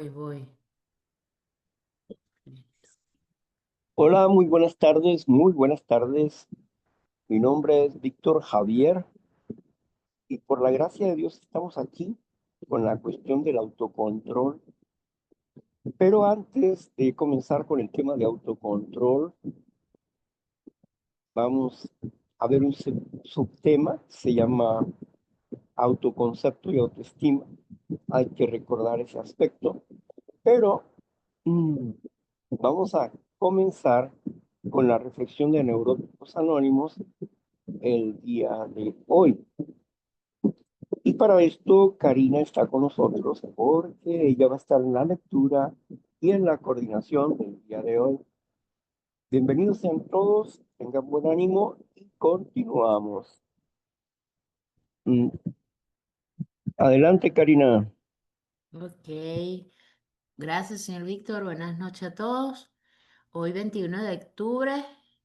Voy. Hola, muy buenas tardes, muy buenas tardes. Mi nombre es Víctor Javier y por la gracia de Dios estamos aquí con la cuestión del autocontrol. Pero antes de comenzar con el tema de autocontrol, vamos a ver un subtema, se llama autoconcepto y autoestima. Hay que recordar ese aspecto, pero mm, vamos a comenzar con la reflexión de Neuróticos Anónimos el día de hoy. Y para esto, Karina está con nosotros porque ella va a estar en la lectura y en la coordinación del día de hoy. Bienvenidos sean todos, tengan buen ánimo y continuamos. Mm, Adelante, Karina. Ok, gracias, señor Víctor. Buenas noches a todos. Hoy, 21 de octubre,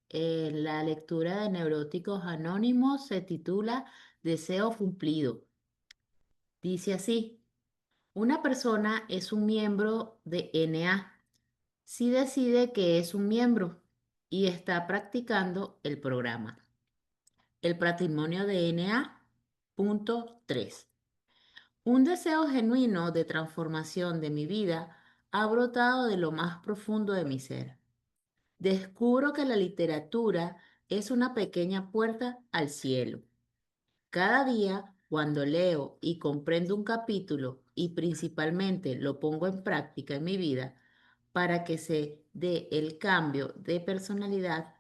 la lectura de Neuróticos Anónimos se titula Deseo cumplido. Dice así: una persona es un miembro de NA si decide que es un miembro y está practicando el programa. El patrimonio de NA, punto 3. Un deseo genuino de transformación de mi vida ha brotado de lo más profundo de mi ser. Descubro que la literatura es una pequeña puerta al cielo. Cada día, cuando leo y comprendo un capítulo y principalmente lo pongo en práctica en mi vida para que se dé el cambio de personalidad,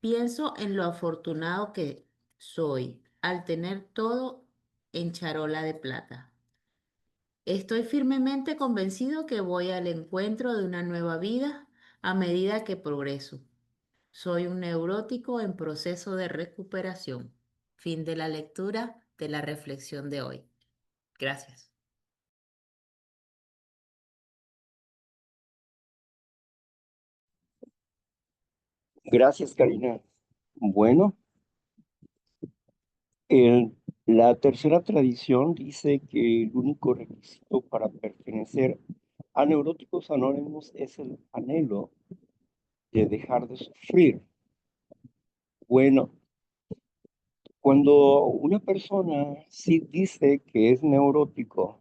pienso en lo afortunado que soy al tener todo en charola de plata. Estoy firmemente convencido que voy al encuentro de una nueva vida a medida que progreso. Soy un neurótico en proceso de recuperación. Fin de la lectura de la reflexión de hoy. Gracias. Gracias, Karina. Bueno, el- la tercera tradición dice que el único requisito para pertenecer a Neuróticos Anónimos es el anhelo de dejar de sufrir. Bueno, cuando una persona sí dice que es neurótico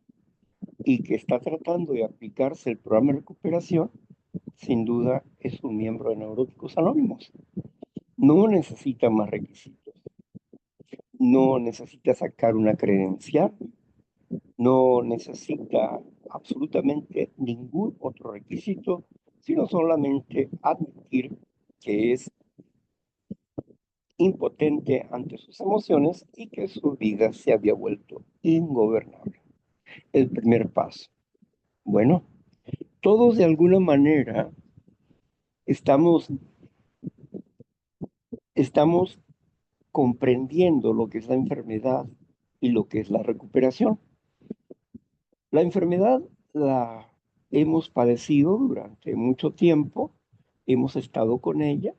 y que está tratando de aplicarse el programa de recuperación, sin duda es un miembro de Neuróticos Anónimos. No necesita más requisitos, no necesita sacar una credencial, no necesita absolutamente ningún otro requisito, sino solamente admitir que es impotente ante sus emociones y que su vida se había vuelto ingobernable. El primer paso. Bueno, todos de alguna manera estamos, estamos comprendiendo lo que es la enfermedad y lo que es la recuperación. La enfermedad la hemos padecido durante mucho tiempo, hemos estado con ella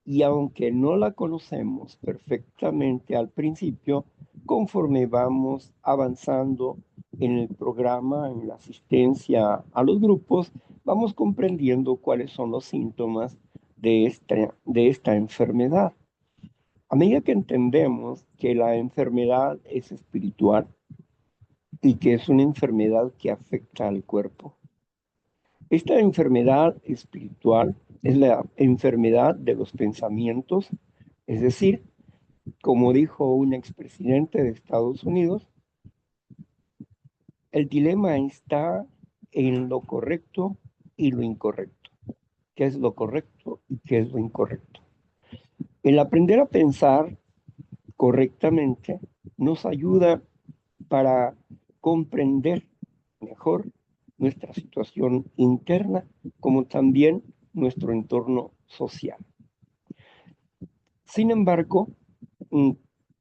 y aunque no la conocemos perfectamente al principio, conforme vamos avanzando en el programa, en la asistencia a los grupos, vamos comprendiendo cuáles son los síntomas de esta enfermedad. A medida que entendemos que la enfermedad es espiritual y que es una enfermedad que afecta al cuerpo, esta enfermedad espiritual es la enfermedad de los pensamientos, es decir, como dijo un expresidente de Estados Unidos, el dilema está en lo correcto y lo incorrecto. ¿Qué es lo correcto y qué es lo incorrecto? El aprender a pensar correctamente nos ayuda para comprender mejor nuestra situación interna como también nuestro entorno social. Sin embargo, mm,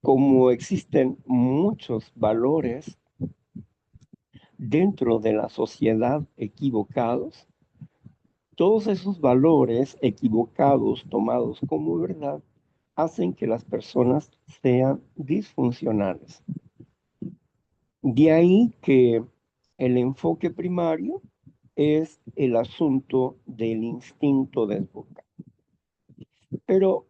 como existen muchos valores dentro de la sociedad equivocados, todos esos valores equivocados tomados como verdad hacen que las personas sean disfuncionales. De ahí que el enfoque primario es el asunto del instinto desbocado. Pero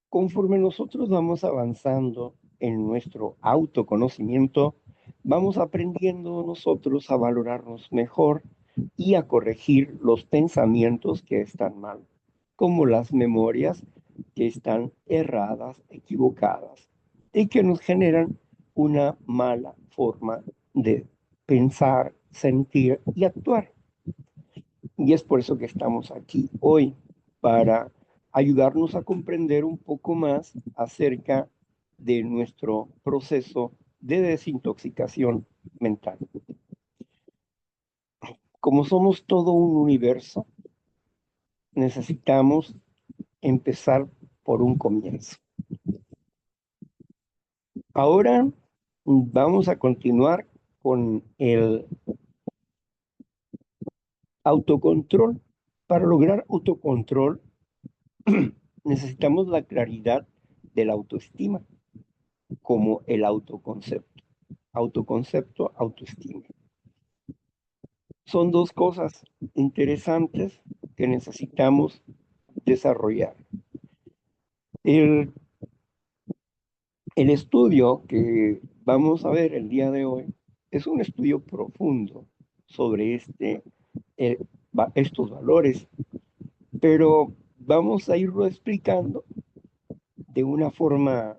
conforme nosotros vamos avanzando en nuestro autoconocimiento, vamos aprendiendo nosotros a valorarnos mejor y a corregir los pensamientos que están mal, como las memorias que están erradas, equivocadas, y que nos generan una mala forma de pensar, sentir y actuar. Y es por eso que estamos aquí hoy, para ayudarnos a comprender un poco más acerca de nuestro proceso de desintoxicación mental. Como somos todo un universo, necesitamos empezar por un comienzo. Ahora vamos a continuar con el autocontrol. Para lograr autocontrol necesitamos la claridad de la autoestima como el autoconcepto. Autoconcepto, autoestima. Son dos cosas interesantes que necesitamos desarrollar. El, el estudio que vamos a ver el día de hoy es un estudio profundo sobre eh, estos valores, pero vamos a irlo explicando de una forma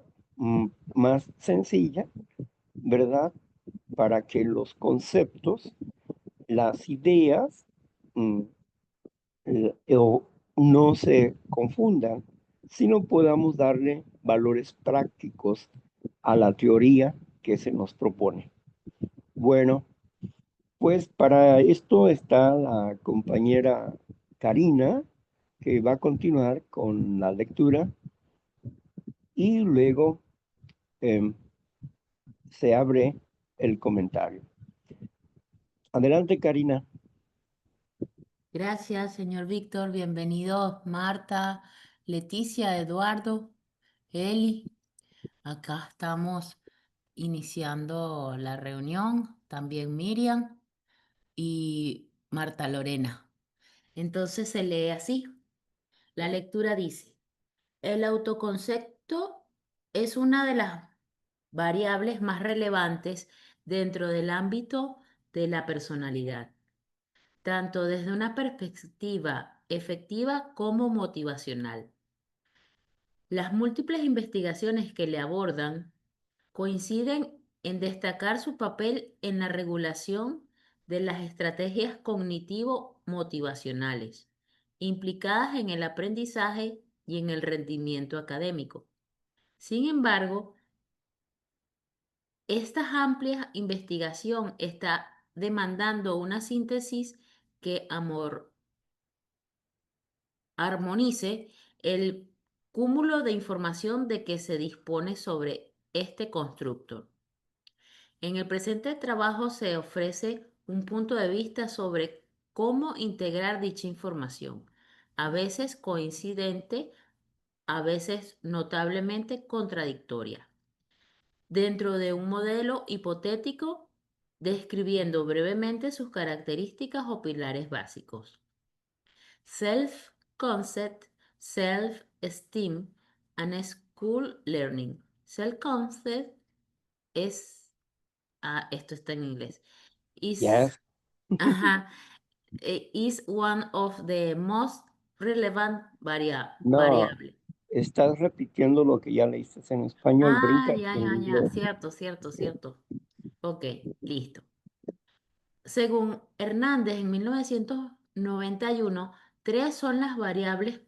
más sencilla, ¿verdad? Para que los conceptos, las ideas, mm, o no se confundan, sino podamos darle valores prácticos a la teoría que se nos propone. Bueno, pues para esto está la compañera Karina, que va a continuar con la lectura y luego eh, se abre el comentario. Adelante, Karina. Gracias, señor Víctor. Bienvenidos, Marta, Leticia, Eduardo, Eli. Acá estamos iniciando la reunión. También Miriam y Marta Lorena. Entonces se lee así. La lectura dice, el autoconcepto es una de las variables más relevantes dentro del ámbito de la personalidad, tanto desde una perspectiva efectiva como motivacional. Las múltiples investigaciones que le abordan coinciden en destacar su papel en la regulación de las estrategias cognitivo-motivacionales implicadas en el aprendizaje y en el rendimiento académico. Sin embargo, esta amplia investigación está demandando una síntesis que armonice el cúmulo de información de que se dispone sobre este constructo. En el presente trabajo se ofrece un punto de vista sobre cómo integrar dicha información, a veces coincidente, a veces notablemente contradictoria, dentro de un modelo hipotético describiendo brevemente sus características o pilares básicos. Self-concept, self-esteem, and school learning. Self-concept es, esto está en inglés, is, Yes. ajá, is one of the most relevant No, variable. estás repitiendo lo que ya leíste en español, Ah, brinca ya, en ya, ya, inglés. cierto, cierto, cierto. Ok, listo. Según Hernández, en 1991, tres son las variables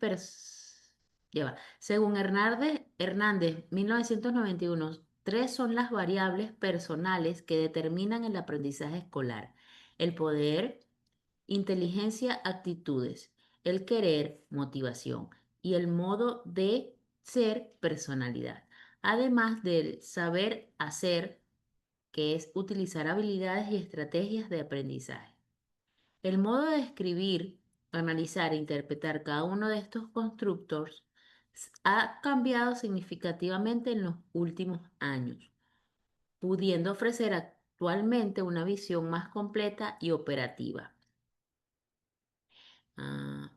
Según Hernández, 1991, tres son las variables personales que determinan el aprendizaje escolar: el poder, inteligencia, actitudes; el querer, motivación; y el modo de ser, personalidad. Además del saber hacer, que es utilizar habilidades y estrategias de aprendizaje. El modo de escribir, analizar e interpretar cada uno de estos constructores ha cambiado significativamente en los últimos años, pudiendo ofrecer actualmente una visión más completa y operativa. Ah,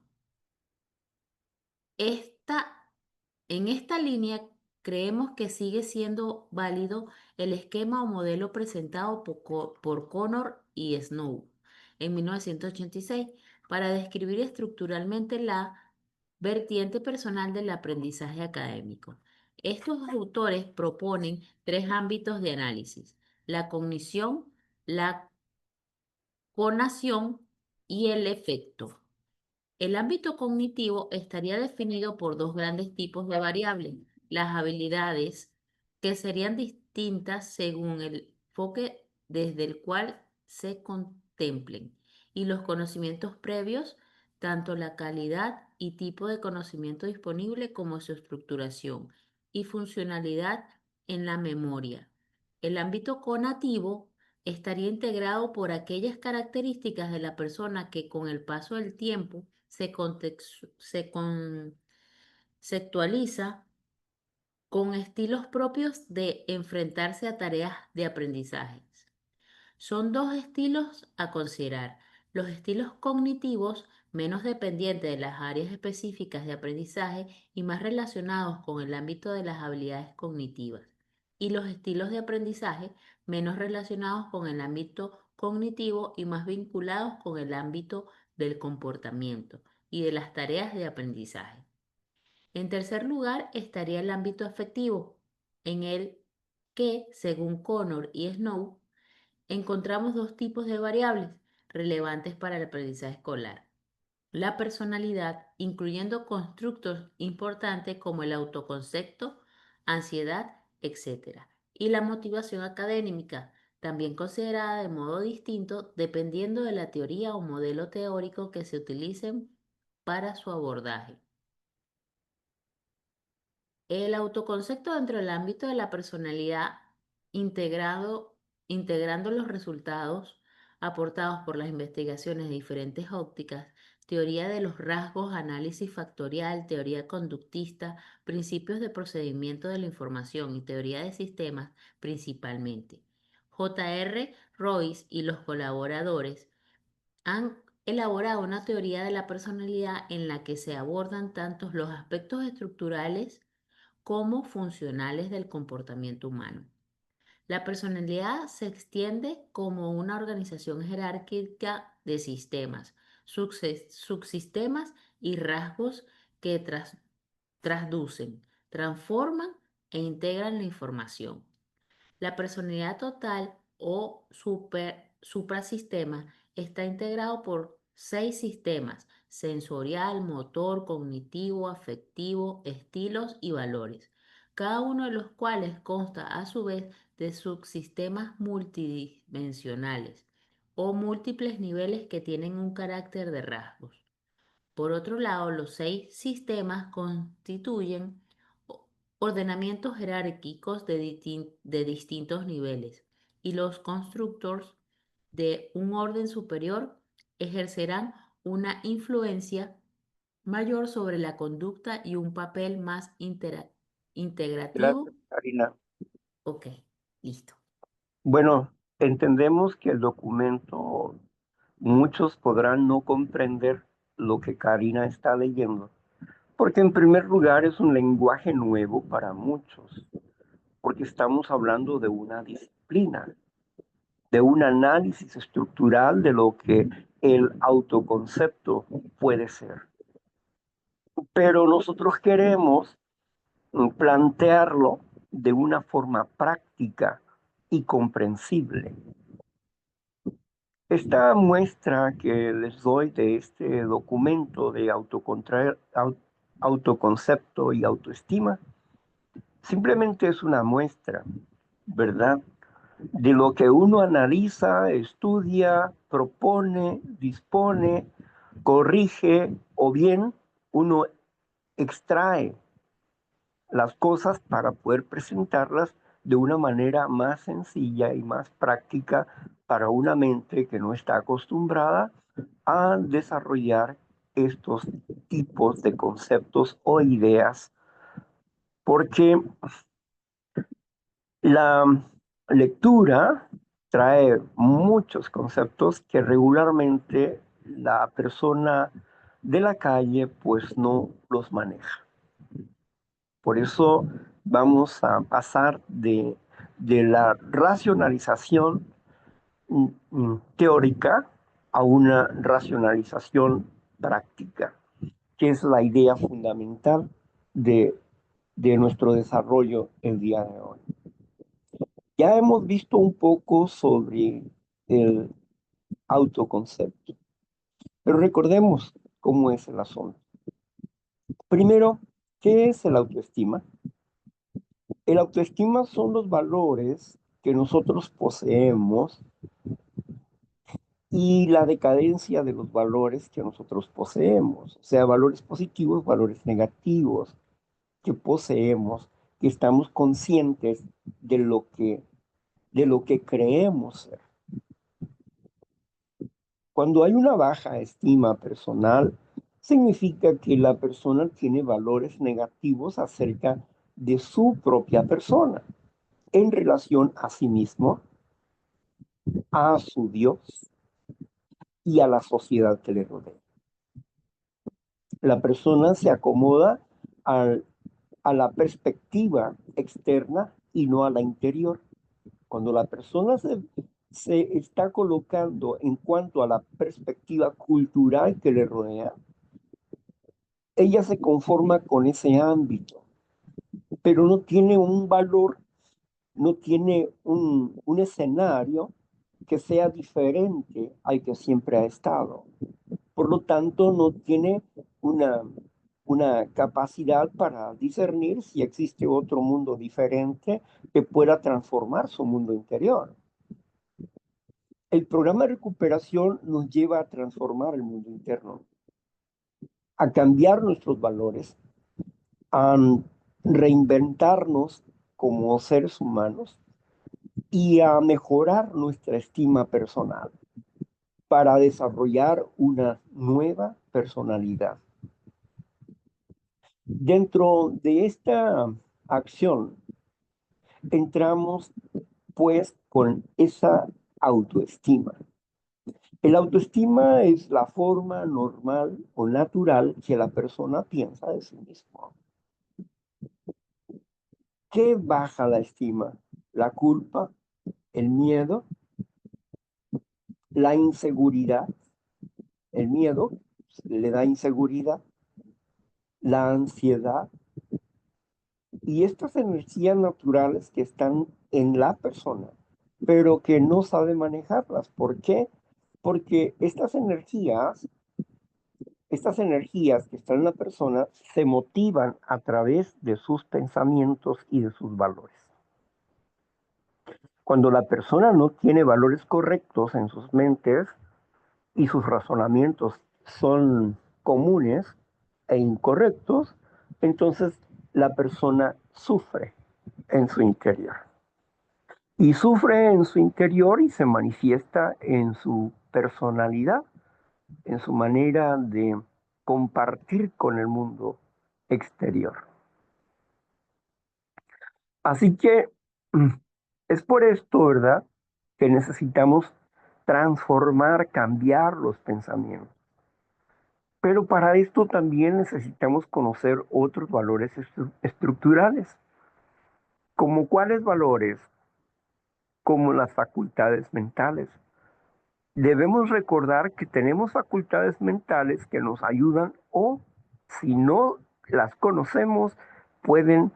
esta En esta línea, creemos que sigue siendo válido el esquema o modelo presentado por Connor y Snow en 1986 para describir estructuralmente la vertiente personal del aprendizaje académico. Estos autores proponen tres ámbitos de análisis: la cognición, la conación y el efecto. El ámbito cognitivo estaría definido por dos grandes tipos de variables: las habilidades, que serían distintas según el enfoque desde el cual se contemplen, y los conocimientos previos, tanto la calidad y tipo de conocimiento disponible como su estructuración y funcionalidad en la memoria. El ámbito conativo estaría integrado por aquellas características de la persona que con el paso del tiempo se conceptualiza con estilos propios de enfrentarse a tareas de aprendizaje. Son dos estilos a considerar: los estilos cognitivos, menos dependientes de las áreas específicas de aprendizaje y más relacionados con el ámbito de las habilidades cognitivas, y los estilos de aprendizaje, menos relacionados con el ámbito cognitivo y más vinculados con el ámbito del comportamiento y de las tareas de aprendizaje. En tercer lugar estaría el ámbito afectivo, en el que, según Connor y Snow, encontramos dos tipos de variables relevantes para el aprendizaje escolar: la personalidad, incluyendo constructos importantes como el autoconcepto, ansiedad, etc., y la motivación académica, también considerada de modo distinto dependiendo de la teoría o modelo teórico que se utilicen para su abordaje. El autoconcepto dentro del ámbito de la personalidad, integrado, integrando los resultados aportados por las investigaciones de diferentes ópticas: teoría de los rasgos, análisis factorial, teoría conductista, principios de procedimiento de la información y teoría de sistemas principalmente. J.R. Royce y los colaboradores han elaborado una teoría de la personalidad en la que se abordan tanto los aspectos estructurales como funcionales del comportamiento humano. La personalidad se extiende como una organización jerárquica de sistemas, subsistemas y rasgos que traducen, transforman e integran la información. La personalidad total o suprasistema está integrado por 6 sistemas: sensorial, motor, cognitivo, afectivo, estilos y valores, cada uno de los cuales consta a su vez de subsistemas multidimensionales o múltiples niveles que tienen un carácter de rasgos. Por otro lado, los 6 sistemas constituyen ordenamientos jerárquicos de distintos niveles, y los constructores de un orden superior ejercerán una influencia mayor sobre la conducta y un papel más integrativo. Gracias, Karina. Ok, listo. Bueno, entendemos que el documento, muchos podrán no comprender lo que Karina está leyendo, porque en primer lugar es un lenguaje nuevo para muchos, porque estamos hablando de una disciplina, de un análisis estructural de lo que el autoconcepto puede ser. Pero nosotros queremos plantearlo de una forma práctica y comprensible. Esta muestra que les doy de este documento de autoconcepto y autoestima simplemente es una muestra, ¿verdad? De lo que uno analiza, estudia, propone, dispone, corrige o bien uno extrae las cosas para poder presentarlas de una manera más sencilla y más práctica para una mente que no está acostumbrada a desarrollar estos tipos de conceptos o ideas, porque la lectura trae muchos conceptos que regularmente la persona de la calle pues no los maneja. Por eso vamos a pasar de la racionalización teórica a una racionalización práctica, que es la idea fundamental de, de nuestro desarrollo el día de hoy. Ya hemos visto un poco sobre el autoconcepto, pero recordemos cómo es el asunto. Primero, ¿qué es el autoestima? El autoestima son los valores que nosotros poseemos y la decadencia de los valores que nosotros poseemos, o sea, valores positivos, valores negativos que poseemos, que estamos conscientes de lo que creemos ser. Cuando hay una baja estima personal, significa que la persona tiene valores negativos acerca de su propia persona en relación a sí mismo, a su Dios y a la sociedad que le rodea. La persona se acomoda al- a la perspectiva externa y no a la interior. Cuando la persona se está colocando en cuanto a la perspectiva cultural que le rodea, ella se conforma con ese ámbito, pero no tiene un valor, no tiene un escenario que sea diferente al que siempre ha estado. Por lo tanto, no tiene una, una capacidad para discernir si existe otro mundo diferente que pueda transformar su mundo interior. El programa de recuperación nos lleva a transformar el mundo interno, a cambiar nuestros valores, a reinventarnos como seres humanos y a mejorar nuestra estima personal para desarrollar una nueva personalidad. Dentro de esta acción entramos pues con esa autoestima. El autoestima es la forma normal o natural que la persona piensa de sí mismo. ¿Qué baja la estima? La culpa, el miedo, la inseguridad. El miedo le da inseguridad, la ansiedad y estas energías naturales que están en la persona, pero que no sabe manejarlas. ¿Por qué? Porque estas energías que están en la persona se motivan a través de sus pensamientos y de sus valores. Cuando la persona no tiene valores correctos en sus mentes y sus razonamientos son comunes e incorrectos, entonces la persona sufre en su interior. Y sufre en su interior y se manifiesta en su personalidad, en su manera de compartir con el mundo exterior. Así que es por esto, ¿verdad?, que necesitamos transformar, cambiar los pensamientos. Pero para esto también necesitamos conocer otros valores estructurales. ¿Como cuáles valores? Como las facultades mentales. Debemos recordar que tenemos facultades mentales que nos ayudan o, si no las conocemos, pueden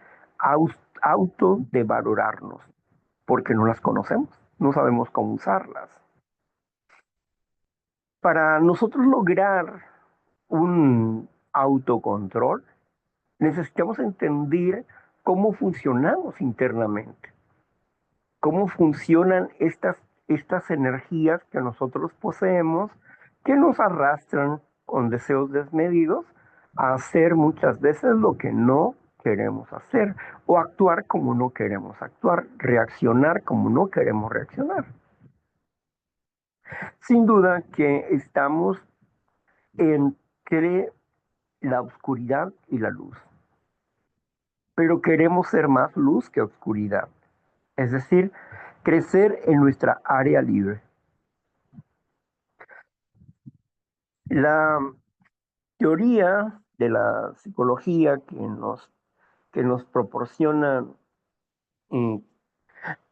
autodevalorarnos, porque no las conocemos, no sabemos cómo usarlas. Para nosotros lograr un autocontrol, necesitamos entender cómo funcionamos internamente, cómo funcionan estas energías que nosotros poseemos, que nos arrastran con deseos desmedidos a hacer muchas veces lo que no queremos hacer o actuar como no queremos actuar, reaccionar como no queremos reaccionar. Sin duda que estamos entre la oscuridad y la luz, pero queremos ser más luz que oscuridad. Es decir, Crecer en nuestra área libre. La teoría de la psicología que nos proporciona mm,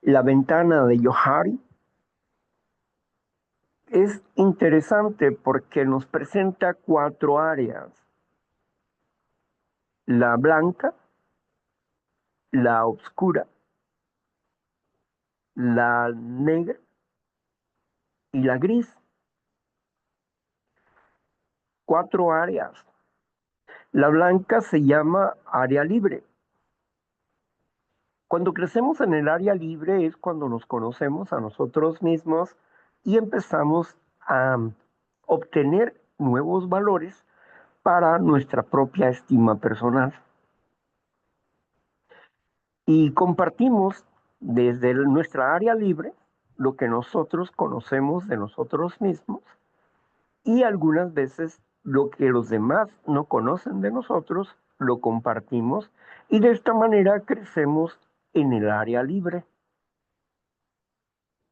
la ventana de Johari es interesante porque nos presenta cuatro áreas: la blanca, la oscura, la negra y la gris. Cuatro áreas. La blanca se llama área libre. Cuando crecemos en el área libre es cuando nos conocemos a nosotros mismos y empezamos a obtener nuevos valores para nuestra propia estima personal. Y compartimos desde nuestra área libre lo que nosotros conocemos de nosotros mismos y algunas veces lo que los demás no conocen de nosotros lo compartimos y de esta manera crecemos en el área libre,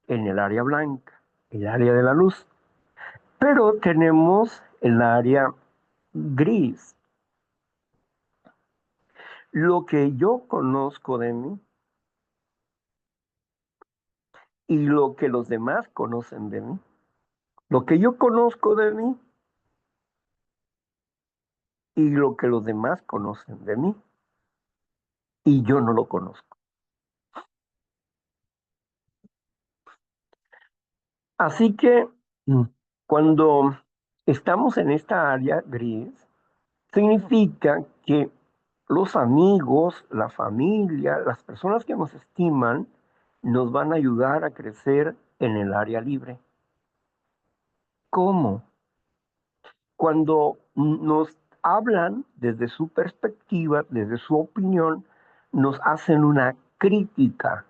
en el área blanca, el área de la luz. Pero tenemos el área gris, lo que yo conozco de mí y lo que los demás conocen de mí. Lo que yo conozco de mí y lo que los demás conocen de mí y yo no lo conozco. Así que mm, cuando estamos en esta área gris, significa que los amigos, la familia, las personas que nos estiman, nos van a ayudar a crecer en el área libre. ¿Cómo? Cuando nos hablan desde su perspectiva, desde su opinión, nos hacen una crítica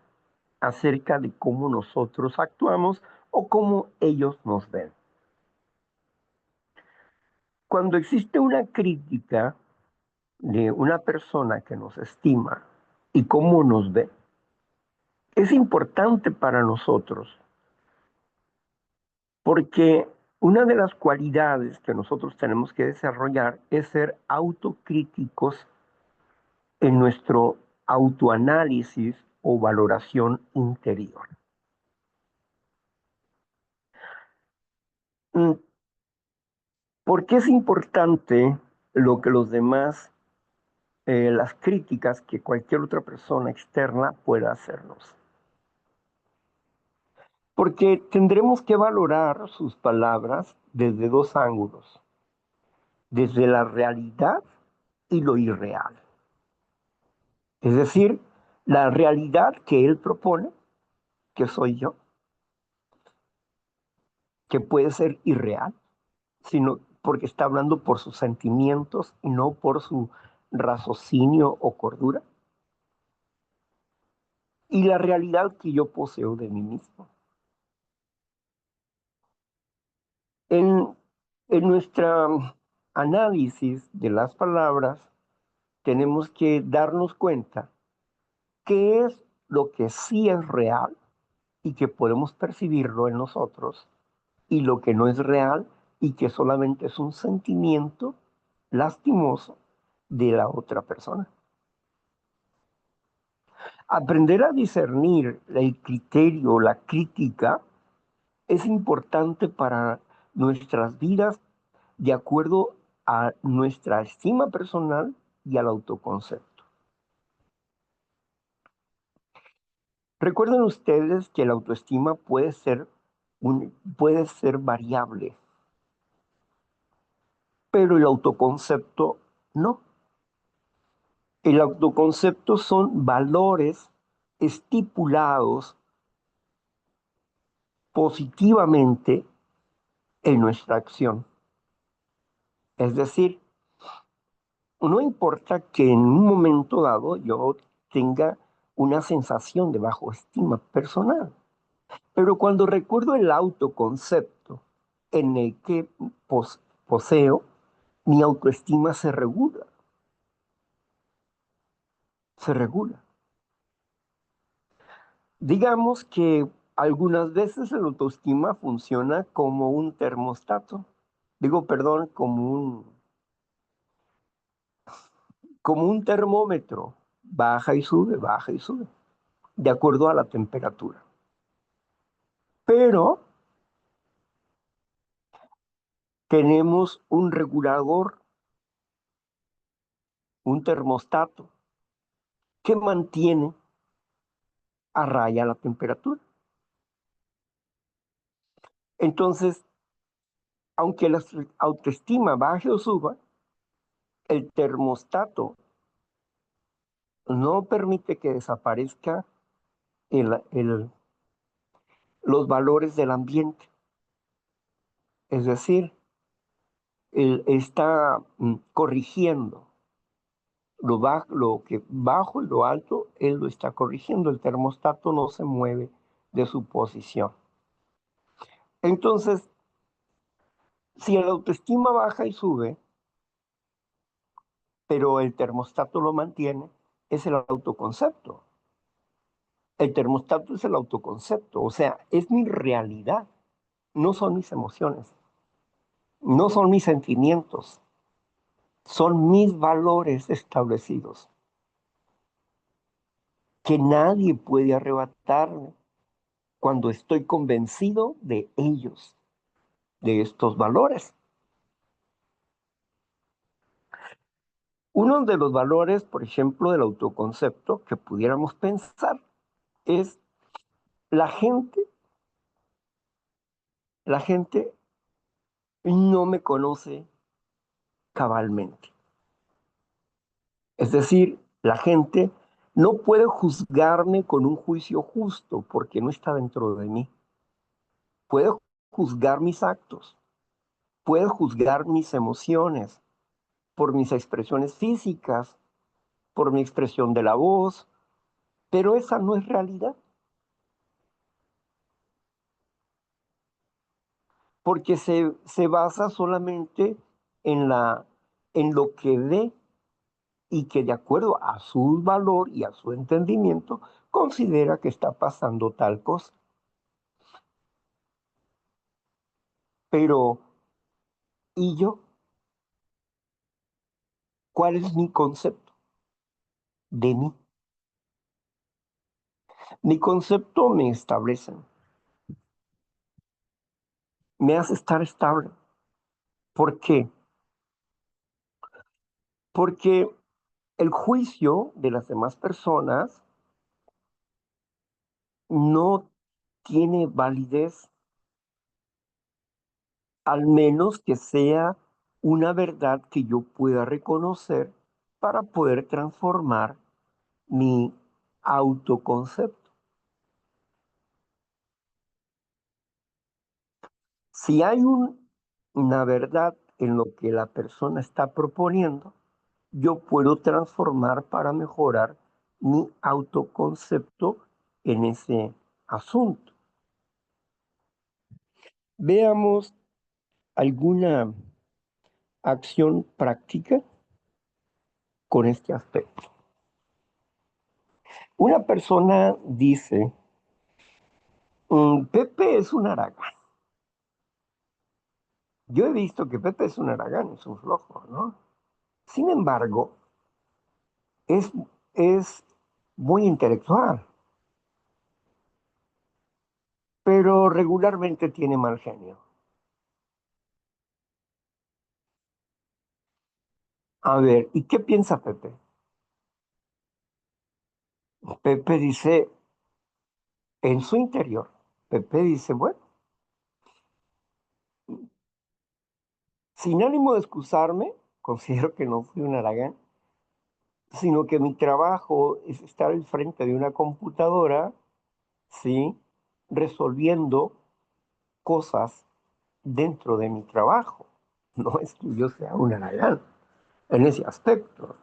acerca de cómo nosotros actuamos o cómo ellos nos ven. Cuando existe una crítica de una persona que nos estima y cómo nos ve, es importante para nosotros porque una de las cualidades que nosotros tenemos que desarrollar es ser autocríticos en nuestro autoanálisis o valoración interior. Mm, ¿Por qué es importante lo que los demás, las críticas que cualquier otra persona externa pueda hacernos? Porque tendremos que valorar sus palabras desde dos ángulos, desde la realidad y lo irreal. Es decir, la realidad que él propone, que soy yo, que puede ser irreal, sino porque está hablando por sus sentimientos y no por su raciocinio o cordura. Y la realidad que yo poseo de mí mismo. En, en nuestro análisis de las palabras, tenemos que darnos cuenta qué es lo que sí es real y que podemos percibirlo en nosotros y lo que no es real y que solamente es un sentimiento lastimoso de la otra persona. Aprender a discernir el criterio, la crítica, es importante para nuestras vidas de acuerdo a nuestra estima personal y al autoconcepto. Recuerden ustedes que la autoestima puede ser variable, pero el autoconcepto no. El autoconcepto son valores estipulados positivamente en nuestra acción. Es decir, no importa que en un momento dado yo tenga una sensación de bajo estima personal, pero cuando recuerdo el autoconcepto en el que poseo, mi autoestima se regula, se regula. Digamos que algunas veces el autoestima funciona como un termostato. Digo, perdón, como un termómetro. Baja y sube, de acuerdo a la temperatura. Pero tenemos un regulador, un termostato, que mantiene a raya la temperatura. Entonces, aunque la autoestima baje o suba, el termostato no permite que desaparezca el, el- los valores del ambiente. Es decir, él está corrigiendo lo que bajo y lo alto, él lo está corrigiendo. El termostato no se mueve de su posición. Entonces, si la autoestima baja y sube, pero el termostato lo mantiene, es el autoconcepto. El termostato es el autoconcepto, o sea, es mi realidad, no son mis emociones, no son mis sentimientos, son mis valores establecidos, que nadie puede arrebatarme cuando estoy convencido de ellos, de estos valores. Uno de los valores, por ejemplo, del autoconcepto que pudiéramos pensar es la gente, la gente no me conoce cabalmente. Es decir, la gente no puede juzgarme con un juicio justo porque no está dentro de mí. Puede juzgar mis actos, puede juzgar mis emociones por mis expresiones físicas, por mi expresión de la voz, pero esa no es realidad, porque se basa solamente en, en lo que ve y que de acuerdo a su valor y a su entendimiento considera que está pasando tal cosa. Pero, ¿y yo? ¿Cuál es mi concepto de mí? Mi concepto me establece, me hace estar estable. ¿Por qué? Porque el juicio de las demás personas no tiene validez, al menos que sea una verdad que yo pueda reconocer para poder transformar mi autoconcepto. Si hay una verdad en lo que la persona está proponiendo, yo puedo transformar para mejorar mi autoconcepto en ese asunto. Veamos alguna acción práctica con este aspecto. Una persona dice, Pepe es un haragán. Yo he visto que Pepe es un haragán, es un flojo, ¿no? Sin embargo, es, es muy intelectual, pero regularmente tiene mal genio. A ver, ¿y qué piensa Pepe? Pepe dice, en su interior, Pepe dice, bueno, sin ánimo de excusarme, considero que no fui un haragán, sino que mi trabajo es estar al frente de una computadora, ¿sí? Resolviendo cosas dentro de mi trabajo. No es que yo sea un haragán en ese aspecto.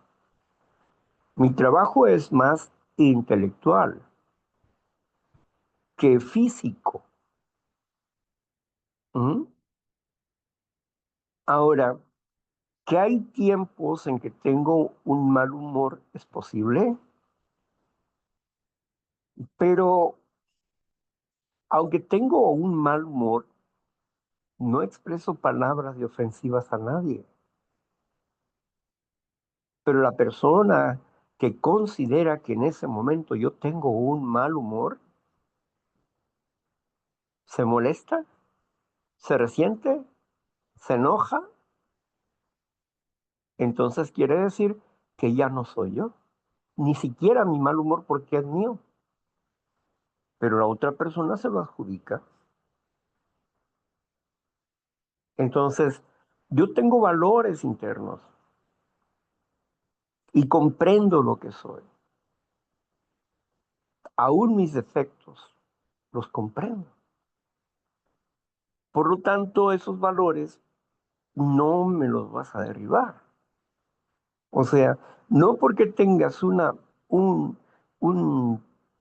Mi trabajo es más intelectual que físico. ¿Mm? Ahora, que hay tiempos en que tengo un mal humor, es posible, pero Aunque tengo un mal humor, no expreso palabras de ofensivas a nadie, pero la persona que considera que en ese momento yo tengo un mal humor, se molesta, se resiente, se enoja, entonces quiere decir que ya no soy yo. Ni siquiera mi mal humor porque es mío, pero la otra persona se lo adjudica. Entonces, yo tengo valores internos y comprendo lo que soy. Aún mis defectos los comprendo. Por lo tanto, esos valores no me los vas a derribar. O sea, no porque tengas un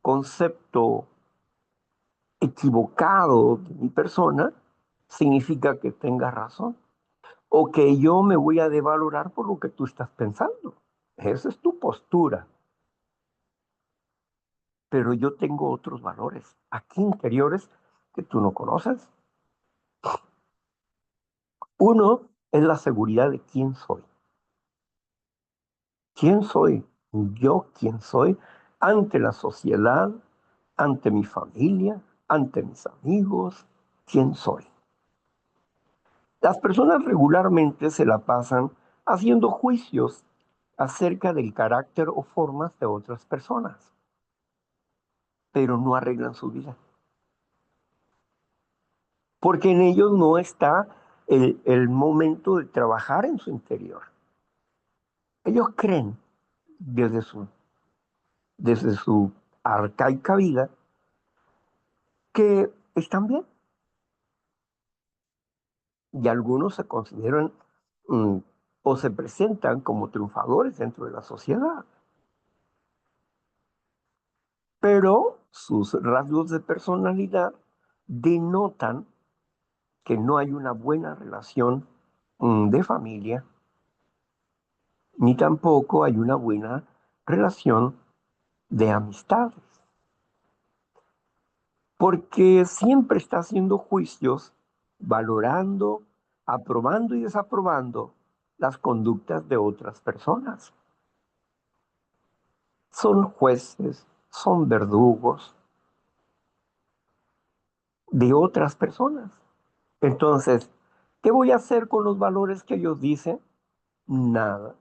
concepto equivocado de mi persona, significa que tengas razón. O que yo me voy a devalorar por lo que tú estás pensando. Esa es tu postura. Pero yo tengo otros valores aquí interiores que tú no conoces. Uno es la seguridad de quién soy. ¿Quién soy? Yo, ¿quién soy? Ante la sociedad, ante mi familia, ante mis amigos, ¿quién soy? Las personas regularmente se la pasan haciendo juicios acerca del carácter o formas de otras personas, pero no arreglan su vida, porque en ellos no está el momento de trabajar en su interior. Ellos creen desde su arcaica vida que están bien y algunos se consideran mm, o se presentan como triunfadores dentro de la sociedad, pero sus rasgos de personalidad denotan que no hay una buena relación de familia, ni tampoco hay una buena relación de amistades, porque siempre está haciendo juicios, valorando, aprobando y desaprobando las conductas de otras personas. Son jueces, son verdugos de otras personas. Entonces, ¿qué voy a hacer con los valores que ellos dicen? Nada.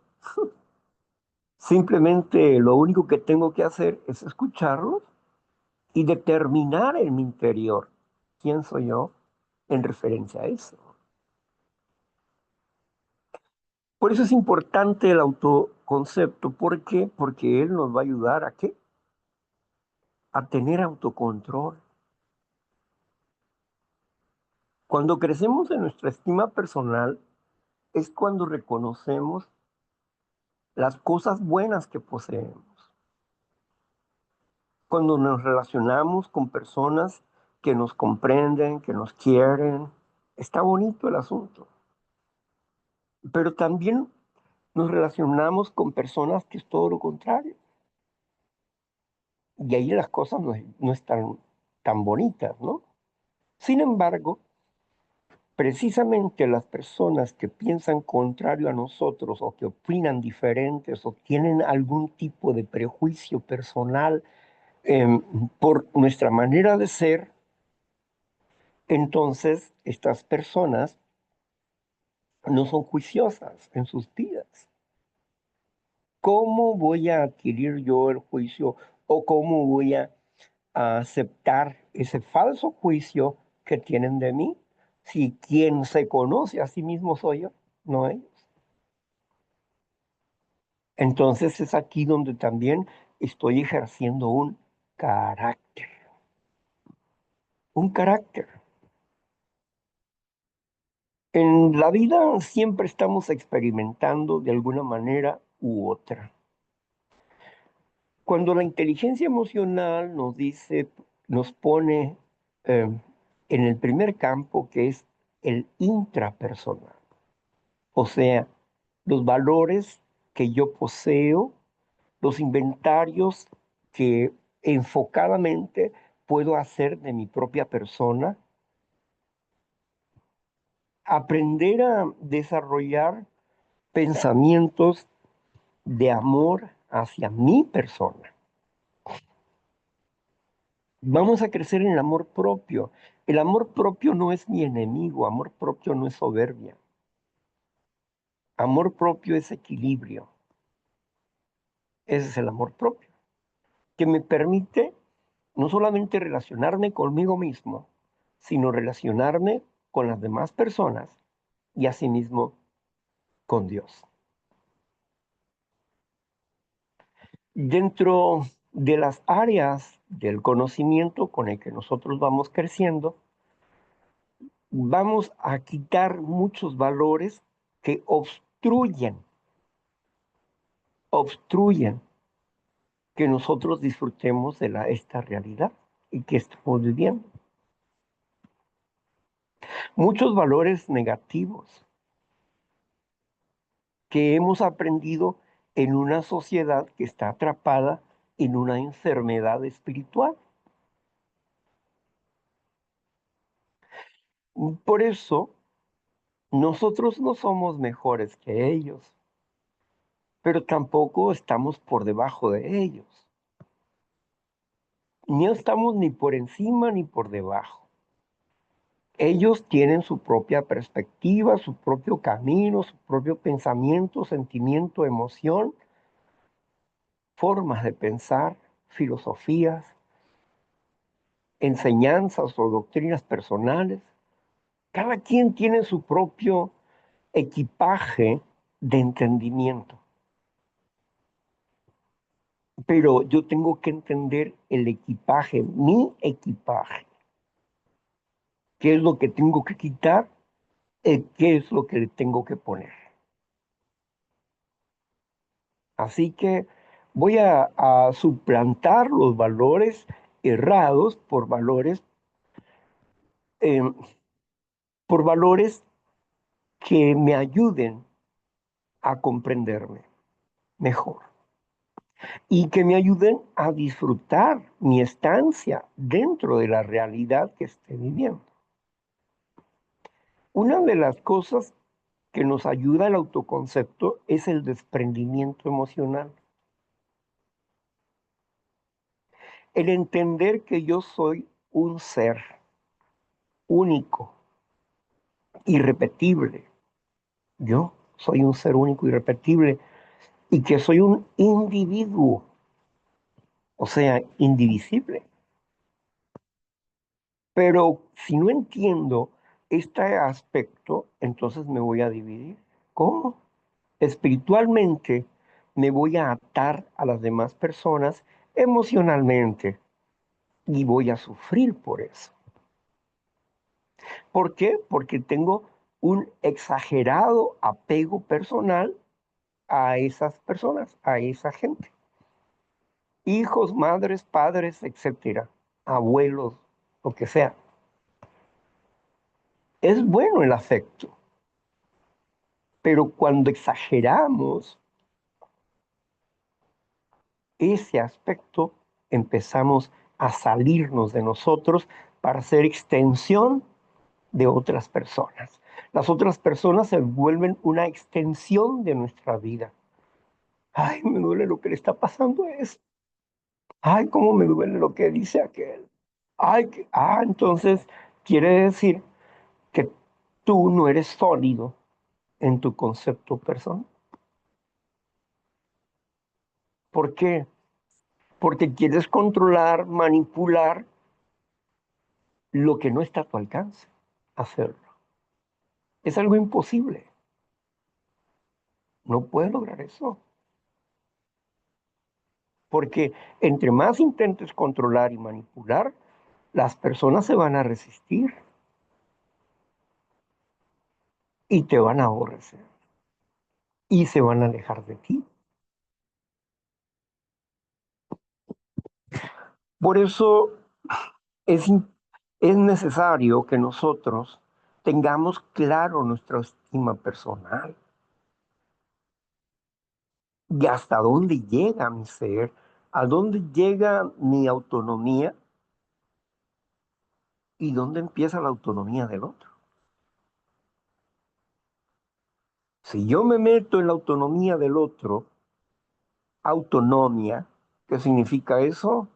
Simplemente lo único que tengo que hacer es escucharlos y determinar en mi interior quién soy yo en referencia a eso. Por eso es importante el autoconcepto. ¿Por qué? Porque él nos va a ayudar a qué? A tener autocontrol. Cuando crecemos en nuestra estima personal es cuando reconocemos las cosas buenas que poseemos. Cuando nos relacionamos con personas que nos comprenden, que nos quieren, está bonito el asunto. Pero también nos relacionamos con personas que es todo lo contrario. Y ahí las cosas no están tan bonitas, ¿no? Sin embargo, precisamente las personas que piensan contrario a nosotros o que opinan diferentes o tienen algún tipo de prejuicio personal por nuestra manera de ser, entonces estas personas no son juiciosas en sus vidas. ¿Cómo voy a adquirir yo el juicio o cómo voy a aceptar ese falso juicio que tienen de mí si quien se conoce a sí mismo soy yo, no ellos? Entonces es aquí donde también estoy ejerciendo carácter, un carácter. En la vida siempre estamos experimentando de alguna manera u otra. Cuando la inteligencia emocional nos dice, nos pone eh, en el primer campo que es el intrapersonal, o sea, los valores que yo poseo, los inventarios que enfocadamente puedo hacer de mi propia persona, aprender a desarrollar pensamientos de amor hacia mi persona. Vamos a crecer en el amor propio. El amor propio no es mi enemigo, amor propio no es soberbia. Amor propio es equilibrio. Ese es el amor propio, que me permite no solamente relacionarme conmigo mismo, sino relacionarme con las demás personas y asimismo con Dios. Dentro de las áreas del conocimiento con el que nosotros vamos creciendo, vamos a quitar muchos valores que obstruyen que nosotros disfrutemos de esta realidad y que estamos viviendo. Muchos valores negativos que hemos aprendido en una sociedad que está atrapada en una enfermedad espiritual. Por eso, nosotros no somos mejores que ellos, pero tampoco estamos por debajo de ellos. No estamos ni por encima ni por debajo. Ellos tienen su propia perspectiva, su propio camino, su propio pensamiento, sentimiento, emoción, formas de pensar, filosofías, enseñanzas o doctrinas personales. Cada quien tiene su propio equipaje de entendimiento, pero yo tengo que entender el equipaje, mi equipaje, qué es lo que tengo que quitar, qué es lo que le tengo que poner. Así que voy a suplantar los valores errados eh, por valores que me ayuden a comprenderme mejor y que me ayuden a disfrutar mi estancia dentro de la realidad que esté viviendo. Una de las cosas que nos ayuda al autoconcepto es el desprendimiento emocional. El entender que yo soy un ser único, irrepetible. Yo soy un ser único, irrepetible, y que soy un individuo, o sea, indivisible. Pero si no entiendo este aspecto, entonces me voy a dividir. ¿Cómo? Espiritualmente me voy a atar a las demás personas emocionalmente y voy a sufrir por eso. ¿Por qué? Porque tengo un exagerado apego personal a esas personas, a esa gente. Hijos, madres, padres, etcétera, abuelos, lo que sea. Es bueno el afecto, pero cuando exageramos ese aspecto, empezamos a salirnos de nosotros para ser extensión de otras personas. Las otras personas se vuelven una extensión de nuestra vida. Ay, me duele lo que le está pasando a eso. Ay, cómo me duele lo que dice aquel. Ay, entonces quiere decir que tú no eres sólido en tu concepto personal. ¿Por qué? Porque quieres controlar, manipular lo que no está a tu alcance hacerlo. Es algo imposible. No puedes lograr eso. Porque entre más intentes controlar y manipular, las personas se van a resistir y te van a aborrecer y se van a alejar de ti. Por eso es, es necesario que nosotros tengamos claro nuestra estima personal y hasta dónde llega mi ser, a dónde llega mi autonomía ¿Y dónde empieza la autonomía del otro? Si yo me meto en la autonomía del otro, autonomía, ¿qué significa eso?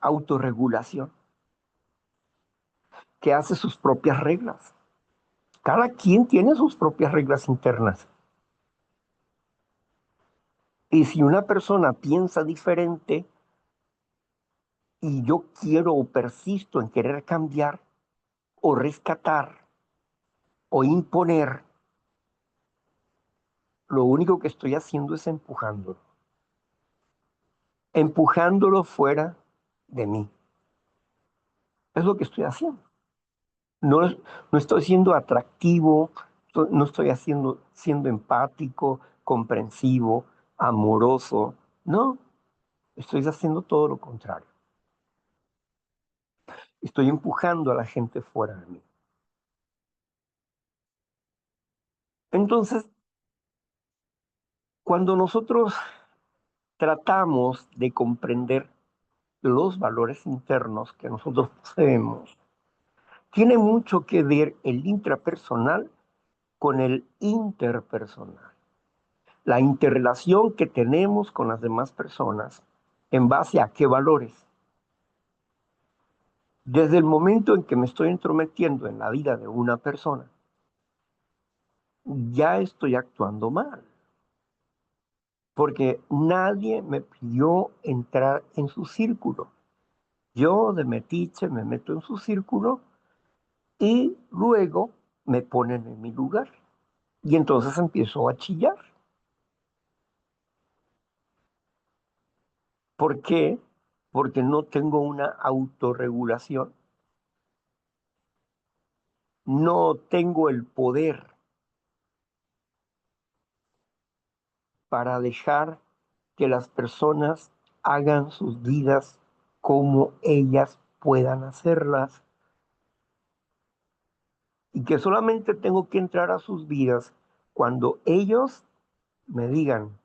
Autorregulación, que hace sus propias reglas. Cada quien tiene sus propias reglas internas. Y si una persona piensa diferente y yo quiero o persisto en querer cambiar o rescatar o imponer, lo único que estoy haciendo es empujándolo fuera de mí. Es lo que estoy haciendo. No, no estoy siendo atractivo, no estoy siendo empático, comprensivo, amoroso. No, estoy haciendo todo lo contrario. Estoy empujando a la gente fuera de mí. Entonces, cuando nosotros tratamos de comprender los valores internos que nosotros poseemos, tiene mucho que ver el intrapersonal con el interpersonal. La interrelación que tenemos con las demás personas en base a qué valores. Desde el momento en que me estoy entrometiendo en la vida de una persona, ya estoy actuando mal, porque nadie me pidió entrar en su círculo. Yo de metiche me meto en su círculo y luego me ponen en mi lugar. Y entonces empiezo a chillar. ¿Por qué? Porque no tengo una autorregulación. No tengo el poder para dejar que las personas hagan sus vidas como ellas puedan hacerlas y que solamente tengo que entrar a sus vidas cuando ellos me digan,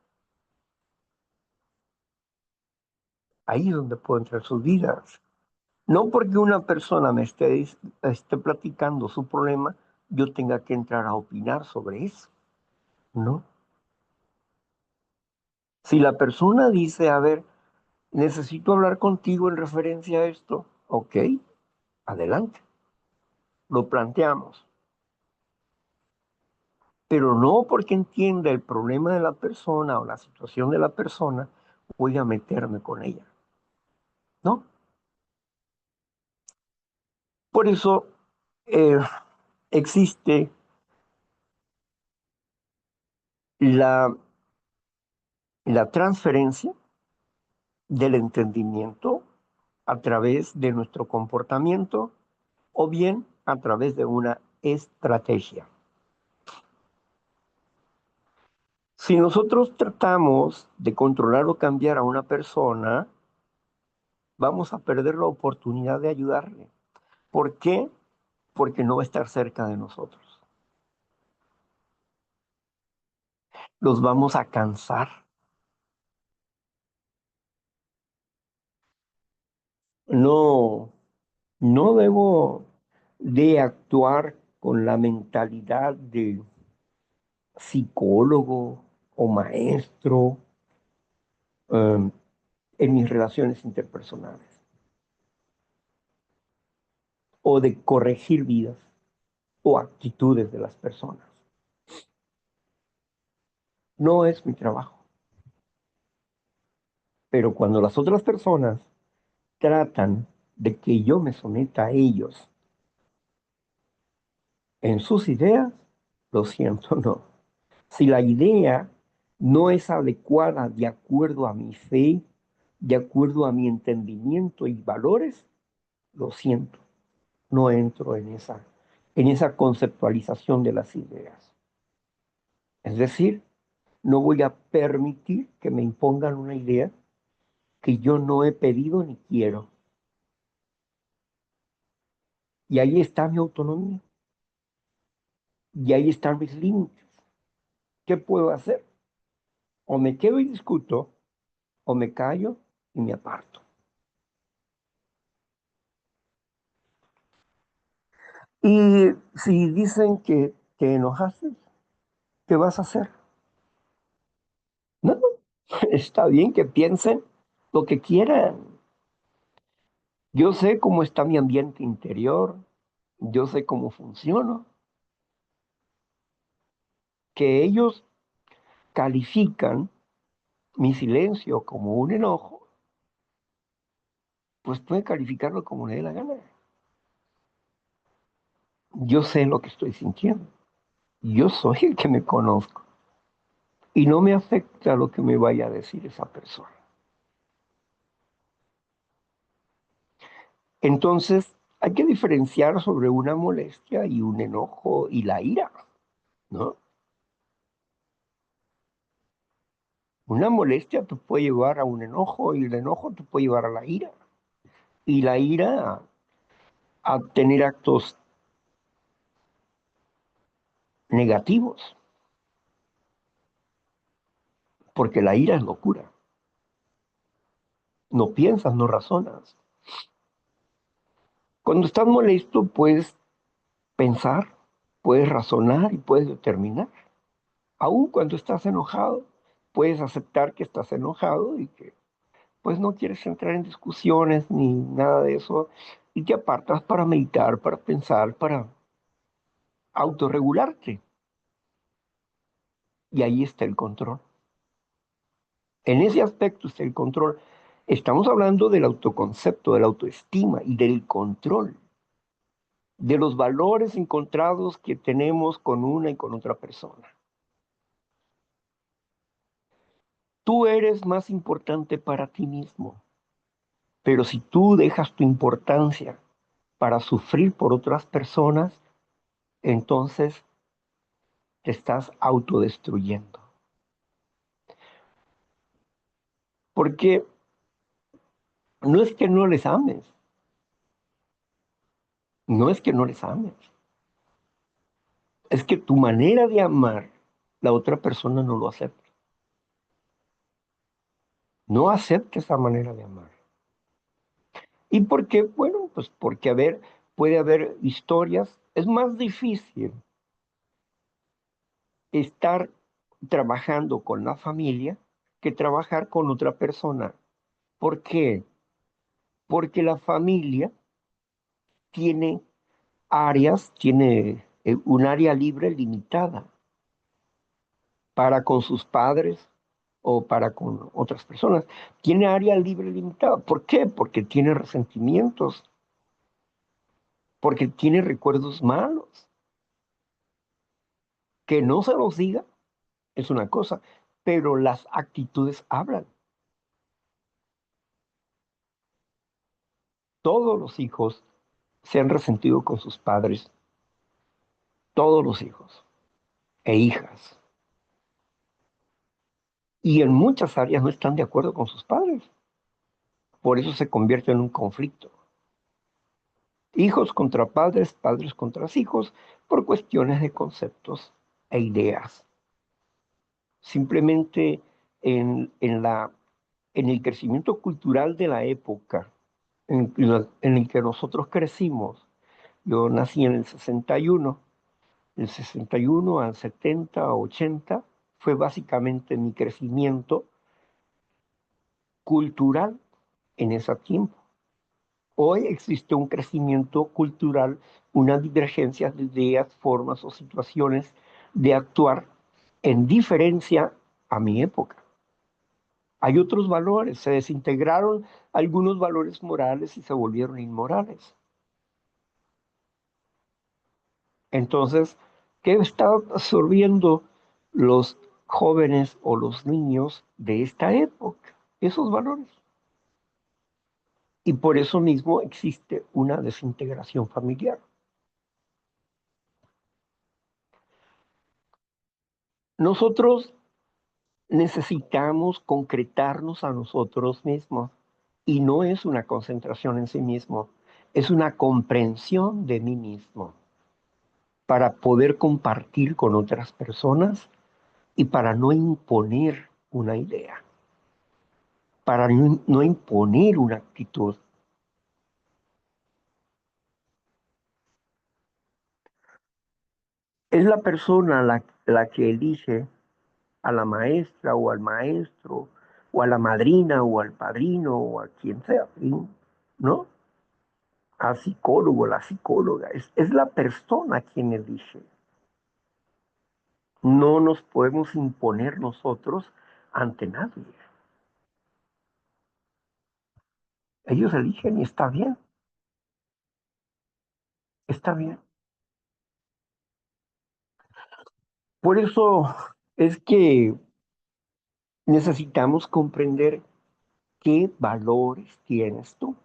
ahí es donde puedo entrar a sus vidas. No porque una persona esté platicando su problema, yo tenga que entrar a opinar sobre eso, ¿no? Si la persona dice, a ver, necesito hablar contigo en referencia a esto, ok, adelante, lo planteamos. Pero no porque entienda el problema de la persona o la situación de la persona, voy a meterme con ella, ¿no? Por eso eh, existe la, la transferencia del entendimiento a través de nuestro comportamiento o bien a través de una estrategia. Si nosotros tratamos de controlar o cambiar a una persona, vamos a perder la oportunidad de ayudarle. ¿Por qué? Porque no va a estar cerca de nosotros. Los vamos a cansar. No, no debo de actuar con la mentalidad de psicólogo o maestro um, en mis relaciones interpersonales o de corregir vidas o actitudes de las personas. No es mi trabajo. Pero cuando las otras personas tratan de que yo me someta a ellos en sus ideas, lo siento, no. Si la idea no es adecuada de acuerdo a mi fe, de acuerdo a mi entendimiento y valores, lo siento, no entro en esa conceptualización de las ideas. Es decir, no voy a permitir que me impongan una idea que yo no he pedido ni quiero. Y ahí está mi autonomía. Y ahí están mis límites. ¿Qué puedo hacer? O me quedo y discuto, o me callo y me aparto. Y si dicen que te enojaste, ¿qué vas a hacer? No, está bien que piensen lo que quieran. Yo sé cómo está mi ambiente interior, yo sé cómo funciono. Que ellos califican mi silencio como un enojo, pues pueden calificarlo como le dé la gana. Yo sé lo que estoy sintiendo. Yo soy el que me conozco y no me afecta lo que me vaya a decir esa persona. Entonces, hay que diferenciar sobre una molestia y un enojo y la ira, ¿no? Una molestia te puede llevar a un enojo y el enojo te puede llevar a la ira. Y la ira a tener actos negativos, porque la ira es locura. No piensas, no razonas. Cuando estás molesto, puedes pensar, puedes razonar y puedes determinar. Aún cuando estás enojado, puedes aceptar que estás enojado y que pues no quieres entrar en discusiones ni nada de eso y te apartas para meditar, para pensar, para autorregularte. Y ahí está el control. En ese aspecto está el control. Estamos hablando del autoconcepto, de la autoestima y del control, de los valores encontrados que tenemos con una y con otra persona. Tú eres más importante para ti mismo, pero si tú dejas tu importancia para sufrir por otras personas, entonces te estás autodestruyendo. Porque no es que no les ames, no es que no les ames, es que tu manera de amar, la otra persona no lo acepta. No acepta esa manera de amar. ¿Y por qué? Bueno, pues porque puede haber historias. Es más difícil estar trabajando con la familia que trabajar con otra persona. ¿Por qué? Porque la familia tiene tiene un área libre limitada para con sus padres o para con otras personas. Tiene área libre limitada. ¿Por qué? Porque tiene resentimientos, porque tiene recuerdos malos. Que no se los diga es una cosa, pero las actitudes hablan. Todos los hijos se han resentido con sus padres, todos los hijos e hijas. Y en muchas áreas no están de acuerdo con sus padres. Por eso se convierte en un conflicto. Hijos contra padres, padres contra hijos, por cuestiones de conceptos e ideas. Simplemente en el crecimiento cultural de la época en el que nosotros crecimos. Yo nací en el 61, del 61 al 70, 80, fue básicamente mi crecimiento cultural en ese tiempo. Hoy existe un crecimiento cultural, una divergencia de ideas, formas o situaciones de actuar en diferencia a mi época. Hay otros valores, se desintegraron algunos valores morales y se volvieron inmorales. Entonces, ¿qué están absorbiendo los jóvenes o los niños de esta época? Esos valores. Y por eso mismo existe una desintegración familiar. Nosotros necesitamos concretarnos a nosotros mismos y no es una concentración en sí mismo, es una comprensión de mí mismo para poder compartir con otras personas y para no imponer una idea, para no imponer una actitud. Es la persona la que elige a la maestra o al maestro, o a la madrina o al padrino o a quien sea, ¿sí? ¿No? Al psicólogo, la psicóloga. Es la persona quien elige. No nos podemos imponer nosotros ante nadie. Ellos eligen y está bien, está bien. Por eso es que necesitamos comprender qué valores tienes tú.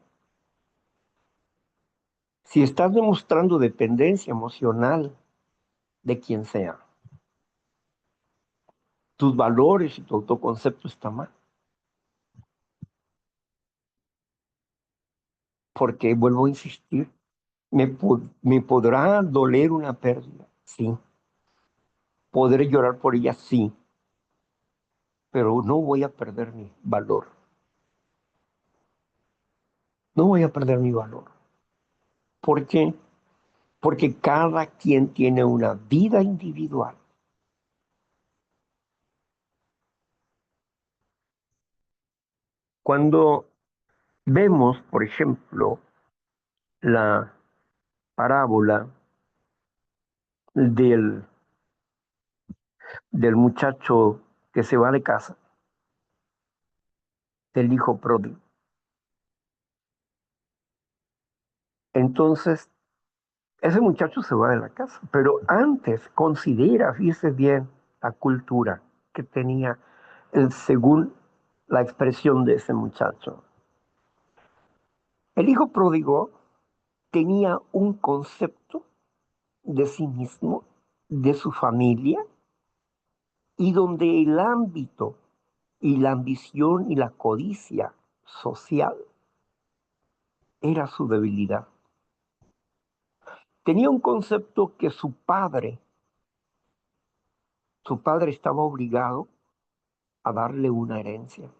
Si estás demostrando dependencia emocional de quien sea, tus valores y tu autoconcepto está mal. Porque vuelvo a insistir, me podrá doler una pérdida, sí. Podré llorar por ella, sí. Pero no voy a perder mi valor. No voy a perder mi valor. ¿Por qué? Porque cada quien tiene una vida individual. Cuando vemos, por ejemplo, la parábola del, del muchacho que se va de casa, del hijo pródigo, entonces ese muchacho se va de la casa, pero antes considera, fíjese bien, la cultura que tenía según la expresión de ese muchacho. El hijo pródigo tenía un concepto de sí mismo, de su familia, y donde el ámbito y la ambición y la codicia social era su debilidad. Tenía un concepto que su padre estaba obligado a darle una herencia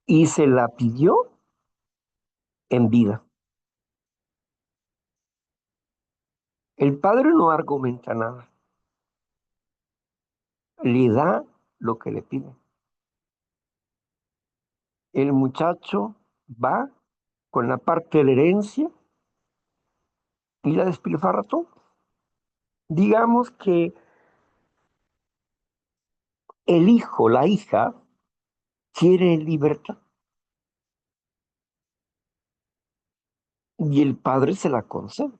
y se la pidió en vida. El padre no argumenta nada, le da lo que le pide. El muchacho va con la parte de la herencia y la despilfarra todo. Digamos que el hijo, la hija, quiere libertad y el padre se la concede,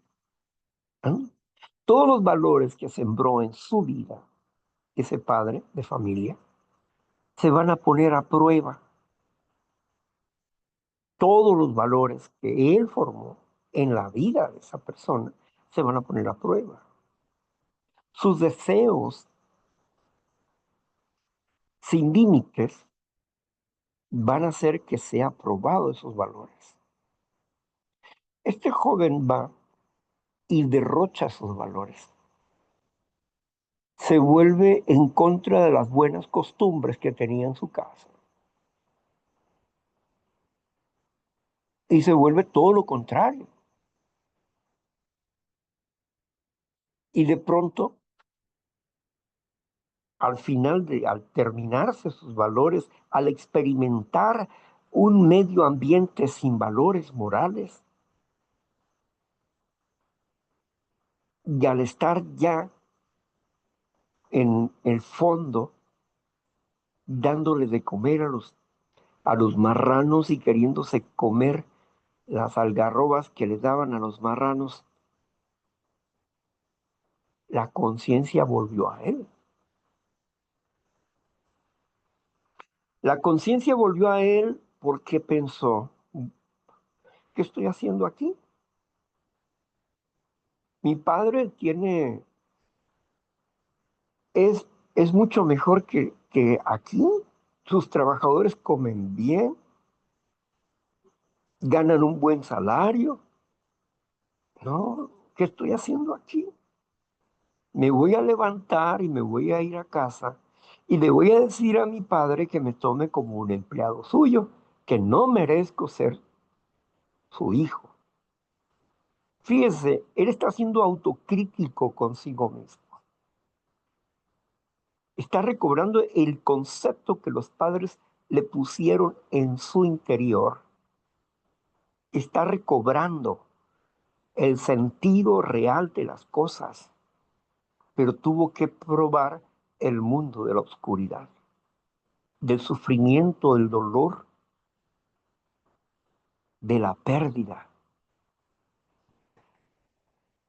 ¿no? Todos los valores que sembró en su vida ese padre de familia se van a poner a prueba. Todos los valores que él formó en la vida de esa persona se van a poner a prueba. Sus deseos sin límites van a hacer que sea probado esos valores. Este joven va y derrocha esos valores. Se vuelve en contra de las buenas costumbres que tenía en su casa. Y se vuelve todo lo contrario. Y de pronto, al terminarse sus valores, al experimentar un medio ambiente sin valores morales, y al estar ya en el fondo, dándole de comer a los marranos y queriéndose comer las algarrobas que le daban a los marranos, la conciencia volvió a él. La conciencia volvió a él porque pensó, ¿qué estoy haciendo aquí? Mi padre es, es mucho mejor que aquí. Sus trabajadores comen bien, ganan un buen salario. No, ¿qué estoy haciendo aquí? Me voy a levantar y me voy a ir a casa y le voy a decir a mi padre que me tome como un empleado suyo, que no merezco ser su hijo. Fíjese, él está siendo autocrítico consigo mismo. Está recobrando el concepto que los padres le pusieron en su interior. Está recobrando el sentido real de las cosas, pero tuvo que probar el mundo de la oscuridad, del sufrimiento, del dolor, de la pérdida,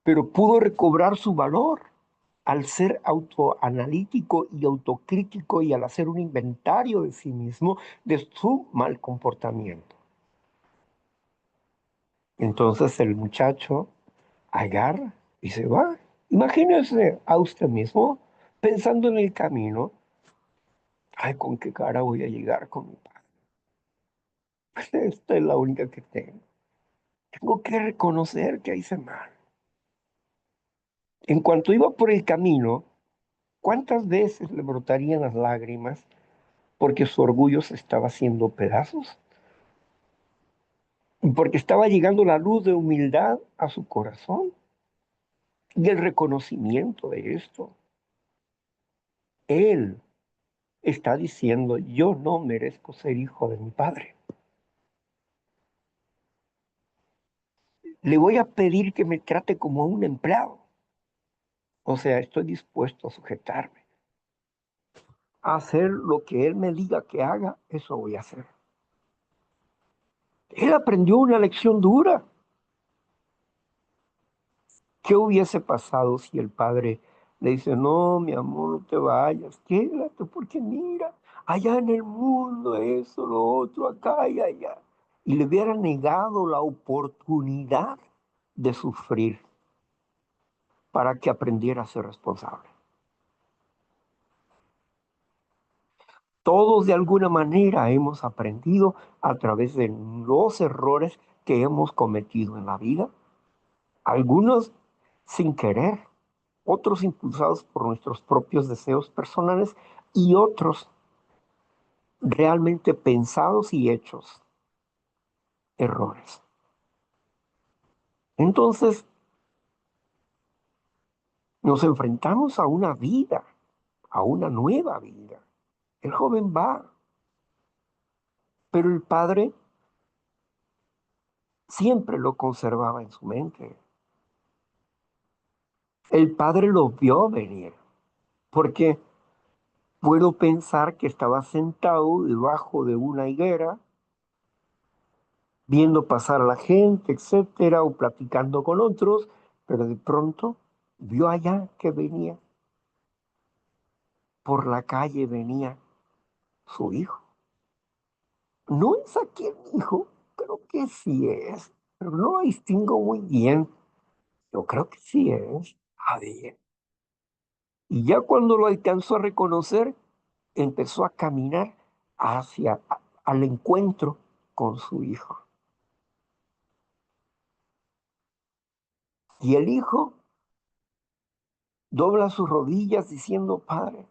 pero pudo recobrar su valor al ser autoanalítico y autocrítico y al hacer un inventario de sí mismo, de su mal comportamiento. Entonces el muchacho agarra y se va. Imagínese a usted mismo pensando en el camino. Ay, ¿con qué cara voy a llegar con mi padre? Pues esta es la única que tengo. Tengo que reconocer que hice mal. En cuanto iba por el camino, ¿cuántas veces le brotarían las lágrimas porque su orgullo se estaba haciendo pedazos? Y porque estaba llegando la luz de humildad a su corazón y el reconocimiento de esto. Él está diciendo, yo no merezco ser hijo de mi padre. Le voy a pedir que me trate como a un empleado. O sea, estoy dispuesto a sujetarme, a hacer lo que él me diga que haga, eso voy a hacer. Él aprendió una lección dura. ¿Qué hubiese pasado si el padre le dice, no, mi amor, no te vayas, quédate, porque mira, allá en el mundo, eso, lo otro, acá y allá? Y le hubiera negado la oportunidad de sufrir para que aprendiera a ser responsable. Todos de alguna manera hemos aprendido a través de los errores que hemos cometido en la vida, algunos sin querer, otros impulsados por nuestros propios deseos personales y otros realmente pensados y hechos errores. Entonces nos enfrentamos a una vida, a una nueva vida. El joven va, pero el padre siempre lo conservaba en su mente. El padre lo vio venir, porque puedo pensar que estaba sentado debajo de una higuera, viendo pasar a la gente, etcétera, o platicando con otros, pero de pronto vio allá que venía, por la calle venía su hijo. No es aquel hijo, creo que sí es, pero no lo distingo muy bien. Yo creo que sí es. A ver. Y ya cuando lo alcanzó a reconocer, empezó a caminar al encuentro con su hijo. Y el hijo dobla sus rodillas diciendo, Padre,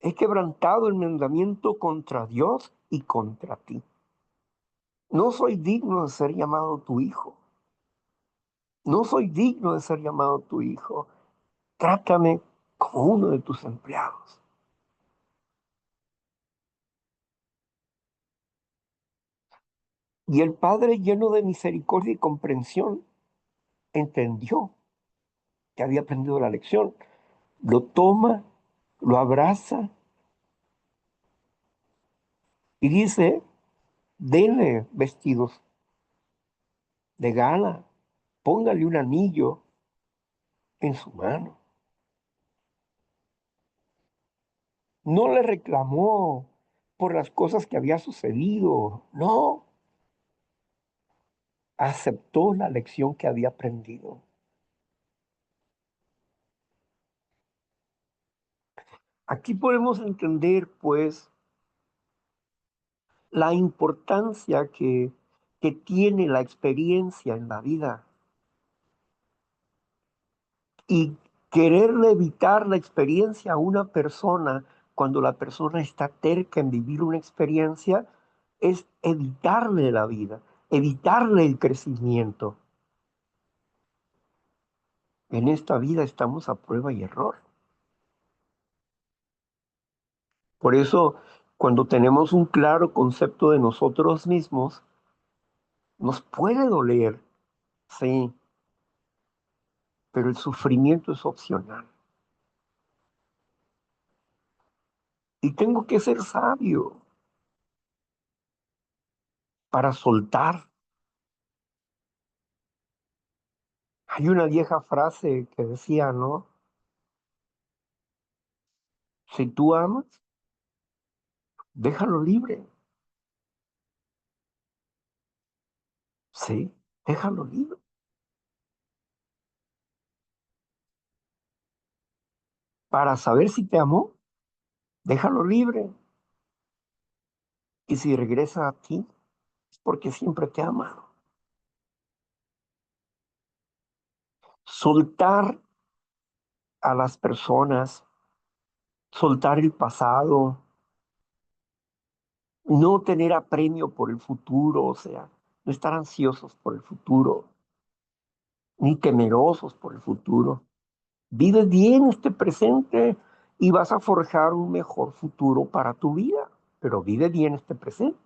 he quebrantado el mandamiento contra Dios y contra ti. No soy digno de ser llamado tu hijo. No soy digno de ser llamado tu hijo. Trátame como uno de tus empleados. Y el padre, lleno de misericordia y comprensión, entendió que había aprendido la lección. Lo toma, lo abraza y dice, denle vestidos de gala, póngale un anillo en su mano. No le reclamó por las cosas que había sucedido, no, aceptó la lección que había aprendido. Aquí podemos entender, pues, la importancia que tiene la experiencia en la vida y quererle evitar la experiencia a una persona cuando la persona está terca en vivir una experiencia es evitarle la vida, evitarle el crecimiento. En esta vida estamos a prueba y error. Por eso, cuando tenemos un claro concepto de nosotros mismos, nos puede doler, sí, pero el sufrimiento es opcional. Y tengo que ser sabio para soltar. Hay una vieja frase que decía, ¿no? Si tú amas, déjalo libre. Sí, déjalo libre. Para saber si te amó, déjalo libre. Y si regresa a ti, es porque siempre te ha amado. Soltar a las personas, soltar el pasado, no tener apremio por el futuro, o sea, no estar ansiosos por el futuro, ni temerosos por el futuro. Vive bien este presente y vas a forjar un mejor futuro para tu vida, pero vive bien este presente.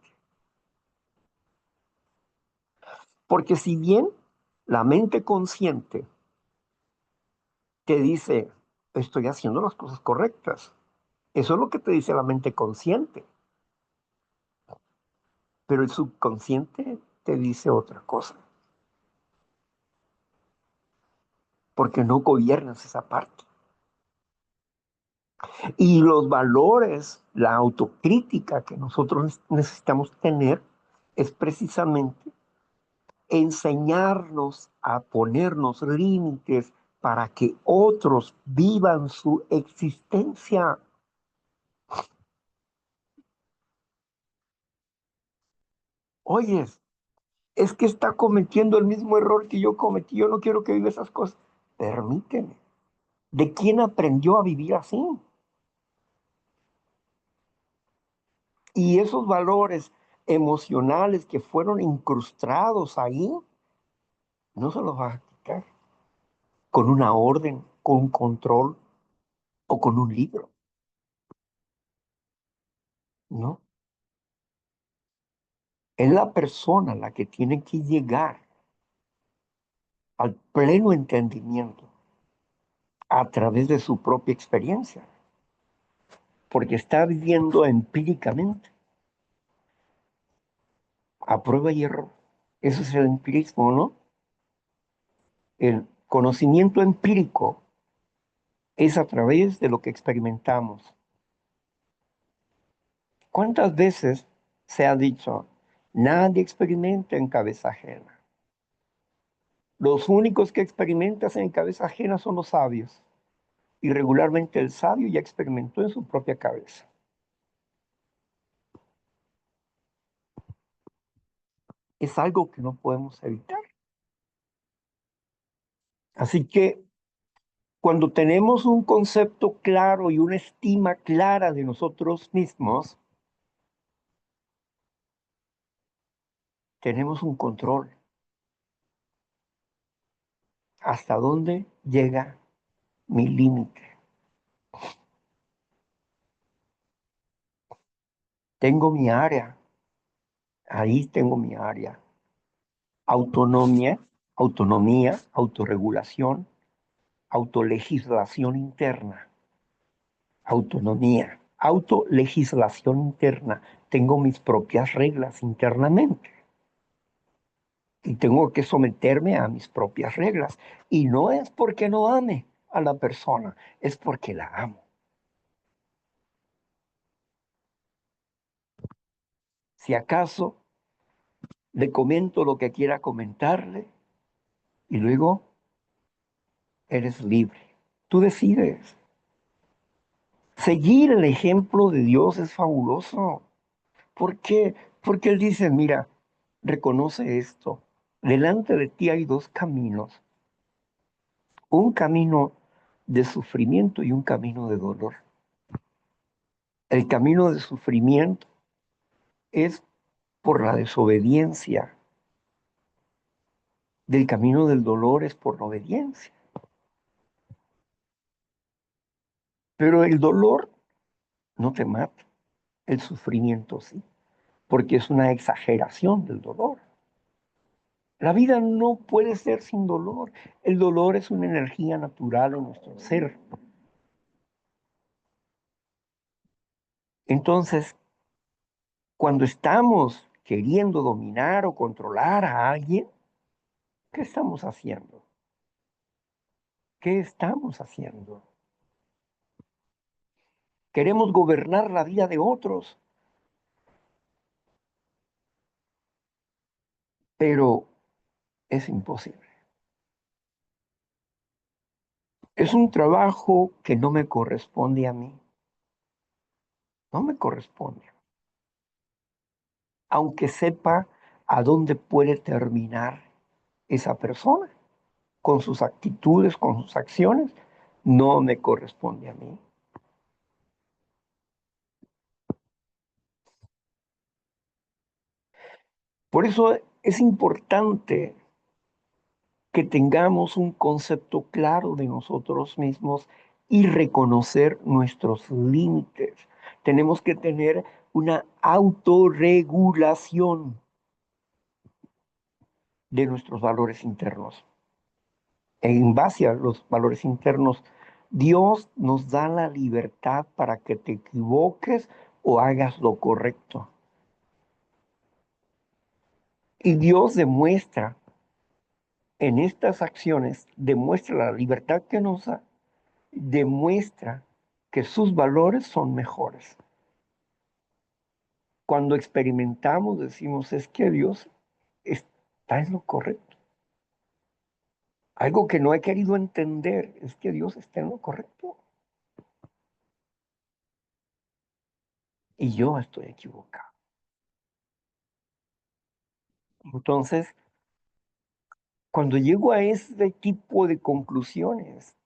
Porque si bien la mente consciente te dice, estoy haciendo las cosas correctas, eso es lo que te dice la mente consciente, pero el subconsciente te dice otra cosa, porque no gobiernas esa parte. Y los valores, la autocrítica que nosotros necesitamos tener es precisamente enseñarnos a ponernos límites para que otros vivan su existencia. Oyes, es que está cometiendo el mismo error que yo cometí, yo no quiero que viva esas cosas. Permíteme. ¿De quién aprendió a vivir así? Y esos valores emocionales que fueron incrustados ahí, no se los vas a quitar con una orden, con un control o con un libro, ¿no? Es la persona la que tiene que llegar al pleno entendimiento a través de su propia experiencia, porque está viviendo empíricamente, a prueba y error. Eso es el empirismo, ¿no? El conocimiento empírico es a través de lo que experimentamos. ¿Cuántas veces se ha dicho, nadie experimenta en cabeza ajena? Los únicos que experimentan en cabeza ajena son los sabios. Y regularmente el sabio ya experimentó en su propia cabeza. Es algo que no podemos evitar. Así que cuando tenemos un concepto claro y una estima clara de nosotros mismos, tenemos un control. ¿Hasta dónde llega mi límite? Tengo mi área, ahí tengo mi área. Autonomía, autonomía, autorregulación, autolegislación interna, autonomía, autolegislación interna. Tengo mis propias reglas internamente y tengo que someterme a mis propias reglas. Y no es porque no ame a la persona, es porque la amo. Si acaso le comento lo que quiera comentarle y luego eres libre. Tú decides. Seguir el ejemplo de Dios es fabuloso. ¿Por qué? Porque Él dice, mira, reconoce esto. Delante de ti hay dos caminos. Un camino de sufrimiento y un camino de dolor. El camino de sufrimiento es por la desobediencia. Del camino del dolor es por la obediencia. Pero el dolor no te mata, el sufrimiento sí, porque es una exageración del dolor. La vida no puede ser sin dolor. El dolor es una energía natural en nuestro ser. Entonces, cuando estamos queriendo dominar o controlar a alguien, ¿qué estamos haciendo? ¿Qué estamos haciendo? Queremos gobernar la vida de otros, pero es imposible. Es un trabajo que no me corresponde a mí, no me corresponde, aunque sepa a dónde puede terminar esa persona con sus actitudes, con sus acciones, no me corresponde a mí. Por eso es importante que tengamos un concepto claro de nosotros mismos y reconocer nuestros límites. Tenemos que tener una autorregulación de nuestros valores internos. En base a los valores internos, Dios nos da la libertad para que te equivoques o hagas lo correcto. Y Dios demuestra en estas acciones, demuestra la libertad que nos da, demuestra que sus valores son mejores. Cuando experimentamos, decimos, es que Dios está en lo correcto. Algo que no he querido entender es que Dios está en lo correcto y yo estoy equivocado. Entonces, cuando llego a este tipo de conclusiones,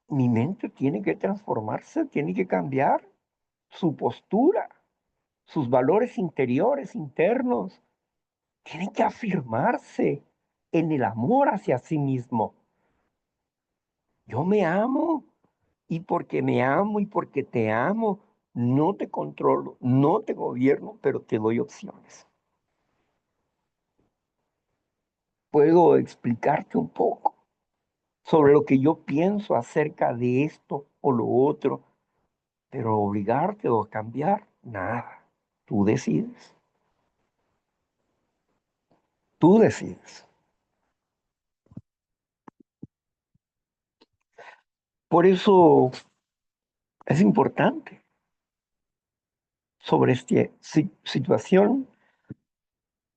mi mente tiene que transformarse, tiene que cambiar su postura, sus valores interiores, internos, tiene que afirmarse en el amor hacia sí mismo. Yo me amo y porque me amo y porque te amo, no te controlo, no te gobierno, pero te doy opciones. Puedo explicarte un poco sobre lo que yo pienso acerca de esto o lo otro, pero obligarte o cambiar, nada. Tú decides, tú decides. Por eso es importante sobre esta situación.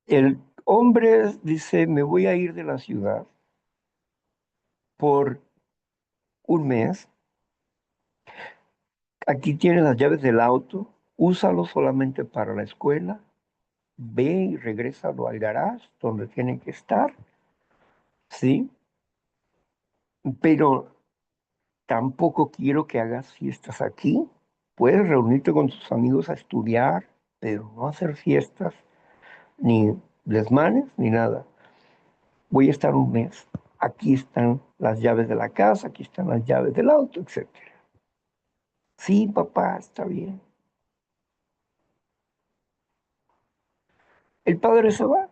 El hombre dice, me voy a ir de la ciudad por un mes. Aquí tienes las llaves del auto, úsalo solamente para la escuela, ve y regrésalo al garage donde tiene que estar, ¿sí? Pero tampoco quiero que hagas fiestas aquí. Puedes reunirte con tus amigos a estudiar, pero no hacer fiestas, ni desmanes, ni nada. Voy a estar un mes. Aquí están las llaves de la casa, aquí están las llaves del auto, etcétera. Sí, papá, está bien. El padre se va,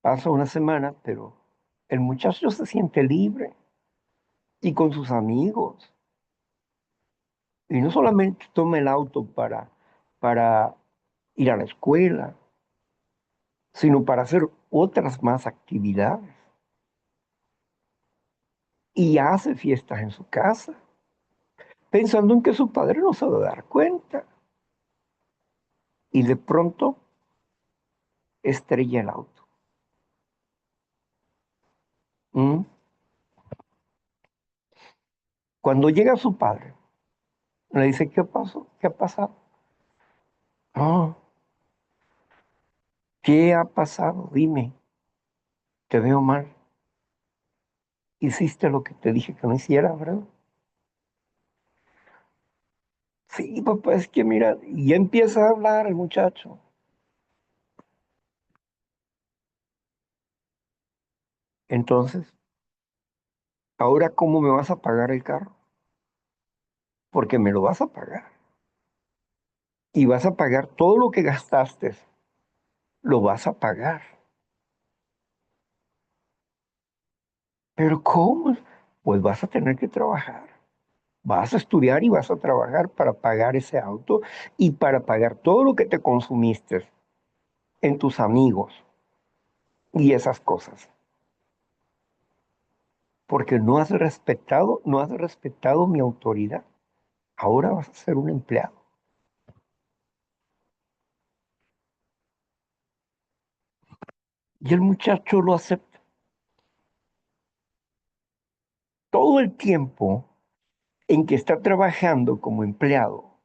pasa una semana, pero el muchacho se siente libre y con sus amigos. Y no solamente toma el auto para ir a la escuela, sino para hacer otras más actividades. Y hace fiestas en su casa, pensando en que su padre no se va a dar cuenta. Y de pronto estrella el auto. ¿Mm? Cuando llega su padre, le dice, ¿qué pasó? ¿Qué ha pasado? "Ah, ¿qué ha pasado? Dime, te veo mal. Hiciste lo que te dije que no hiciera, ¿verdad? Sí, papá, es que mira, y ya empieza a hablar el muchacho. Entonces, Ahora, ¿cómo me vas a pagar el carro? Porque me lo vas a pagar. Y vas a pagar todo lo que gastaste, lo vas a pagar. Pero ¿cómo? Pues vas a tener que trabajar. Vas a estudiar y vas a trabajar para pagar ese auto y para pagar todo lo que te consumiste en tus amigos y esas cosas. Porque no has respetado mi autoridad. Ahora vas a ser un empleado. Y el muchacho lo acepta. Todo el tiempo en que está trabajando como empleado,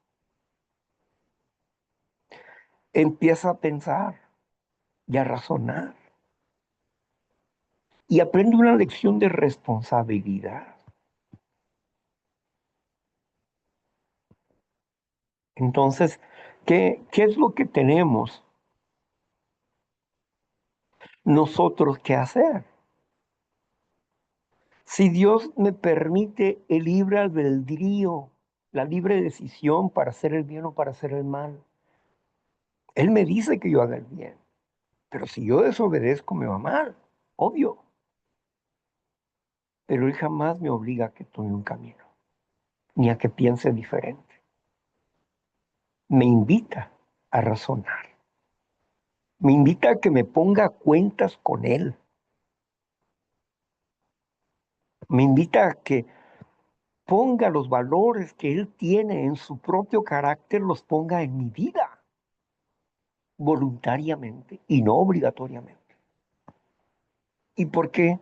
empieza a pensar y a razonar y aprende una lección de responsabilidad. Entonces, ¿qué es lo que tenemos nosotros que hacer? Si Dios me permite el libre albedrío, la libre decisión para hacer el bien o para hacer el mal, Él me dice que yo haga el bien, pero si yo desobedezco me va mal, obvio, pero Él jamás me obliga a que tome un camino, ni a que piense diferente. Me invita a razonar, me invita a que me ponga a cuentas con Él, me invita a que ponga los valores que Él tiene en su propio carácter, los ponga en mi vida, voluntariamente y no obligatoriamente. ¿Y por qué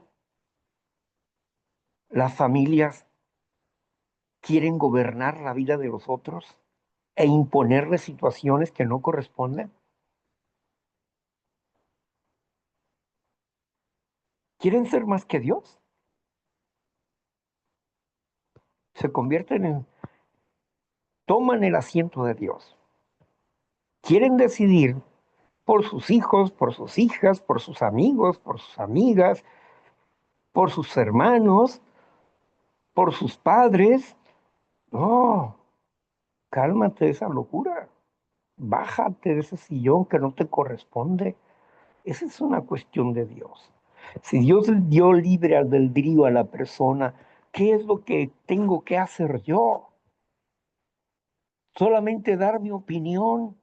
las familias quieren gobernar la vida de los otros e imponerles situaciones que no corresponden? ¿Quieren ser más que Dios? Se convierten en, toman el asiento de Dios. Quieren decidir por sus hijos, por sus hijas, por sus amigos, por sus amigas, por sus hermanos, por sus padres. No, cálmate de esa locura. Bájate de ese sillón que no te corresponde. Esa es una cuestión de Dios. Si Dios le dio libre albedrío a la persona, ¿qué es lo que tengo que hacer yo? Solamente dar mi opinión.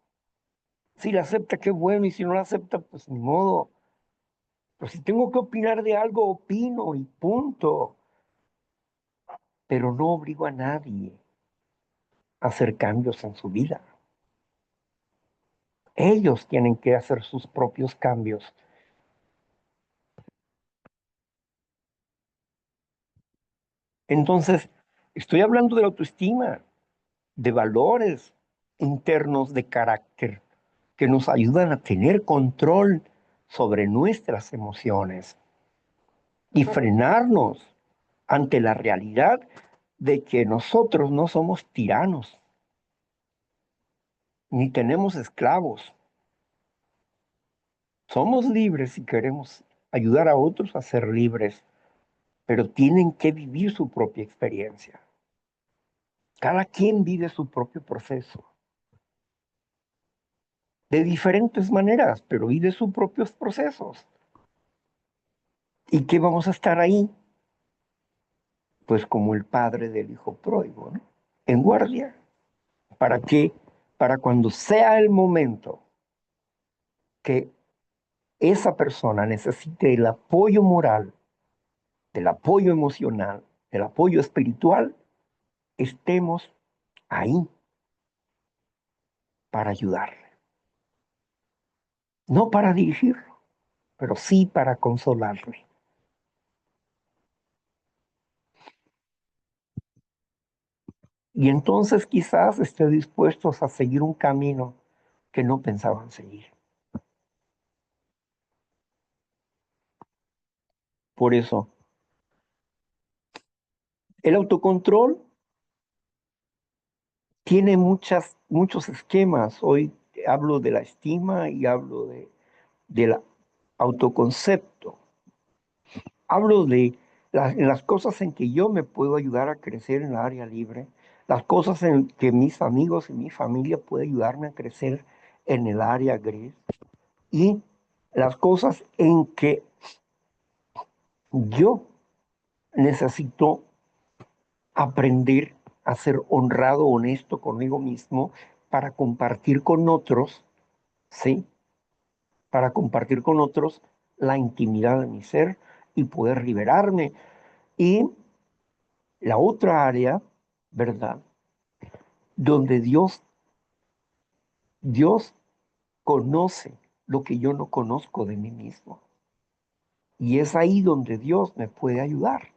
Si la acepta, qué bueno, y si no la acepta, pues ni modo. Pero si tengo que opinar de algo, opino y punto. Pero no obligo a nadie a hacer cambios en su vida. Ellos tienen que hacer sus propios cambios. Entonces, estoy hablando de la autoestima, de valores internos de carácter que nos ayudan a tener control sobre nuestras emociones y frenarnos ante la realidad de que nosotros no somos tiranos, ni tenemos esclavos. Somos libres y queremos ayudar a otros a ser libres, pero tienen que vivir su propia experiencia. Cada quien vive su propio proceso de diferentes maneras, pero vive sus propios procesos. ¿Y qué vamos a estar ahí? Pues como el padre del hijo pródigo, ¿no? En guardia. ¿Para qué? Para cuando sea el momento que esa persona necesite el apoyo moral, el apoyo emocional, el apoyo espiritual, estemos ahí para ayudarle. No para dirigirlo, pero sí para consolarle. Y entonces quizás esté dispuestos a seguir un camino que no pensaban seguir. Por eso, el autocontrol tiene muchos esquemas. Hoy hablo de la estima y hablo del autoconcepto. Hablo en las cosas en que yo me puedo ayudar a crecer en la área libre, las cosas en que mis amigos y mi familia pueden ayudarme a crecer en el área gris y las cosas en que yo necesito aprender a ser honrado, honesto conmigo mismo para compartir con otros, ¿sí? Para compartir con otros la intimidad de mi ser y poder liberarme. Y la otra área, ¿verdad? Donde Dios conoce lo que yo no conozco de mí mismo. Y es ahí donde Dios me puede ayudar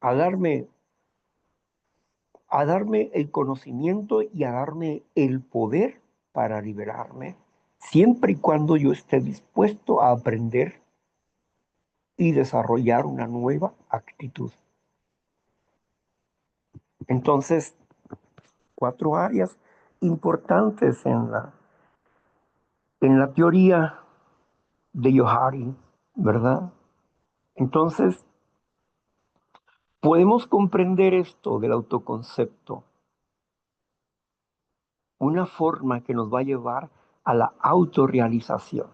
a darme el conocimiento y a darme el poder para liberarme, siempre y cuando yo esté dispuesto a aprender y desarrollar una nueva actitud. Entonces, 4 áreas importantes en la teoría de Johari, ¿verdad? Entonces, podemos comprender esto del autoconcepto, una forma que nos va a llevar a la autorrealización.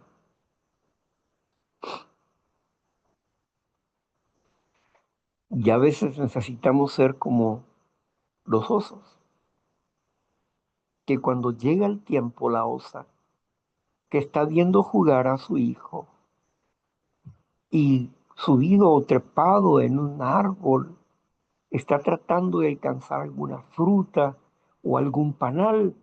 Y a veces necesitamos ser como los osos, que cuando llega el tiempo la osa, que está viendo jugar a su hijo y subido o trepado en un árbol, está tratando de alcanzar alguna fruta o algún panal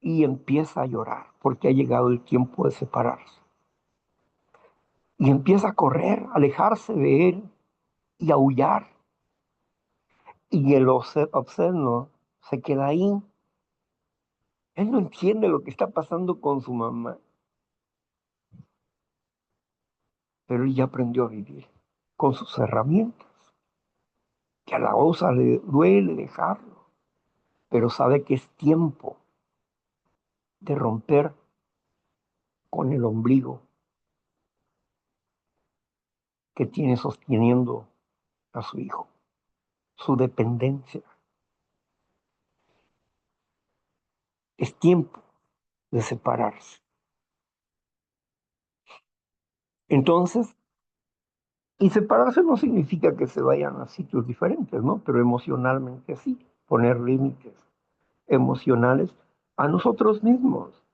y empieza a llorar porque ha llegado el tiempo de separarse. Y empieza a correr, a alejarse de él y a aullar. Y el obsceno se queda ahí. Él no entiende lo que está pasando con su mamá, pero él ya aprendió a vivir con sus herramientas, que a la osa le duele dejarlo, pero sabe que es tiempo de romper con el ombligo que tiene sosteniendo a su hijo, su dependencia. Es tiempo de separarse. Entonces, y separarse no significa que se vayan a sitios diferentes, ¿no? Pero emocionalmente sí, poner límites emocionales a nosotros mismos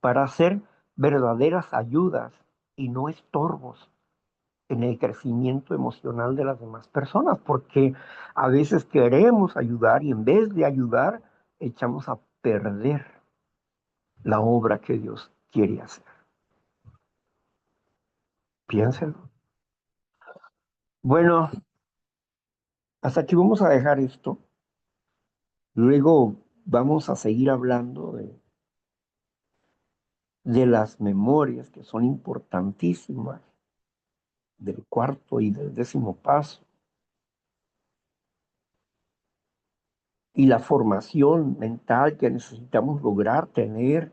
para hacer verdaderas ayudas y no estorbos en el crecimiento emocional de las demás personas, porque a veces queremos ayudar y en vez de ayudar, echamos a perder la obra que Dios quiere hacer. Piénsenlo. Bueno, hasta aquí vamos a dejar esto. Luego vamos a seguir hablando de las memorias que son importantísimas, del cuarto y del 10.º paso, y la formación mental que necesitamos lograr tener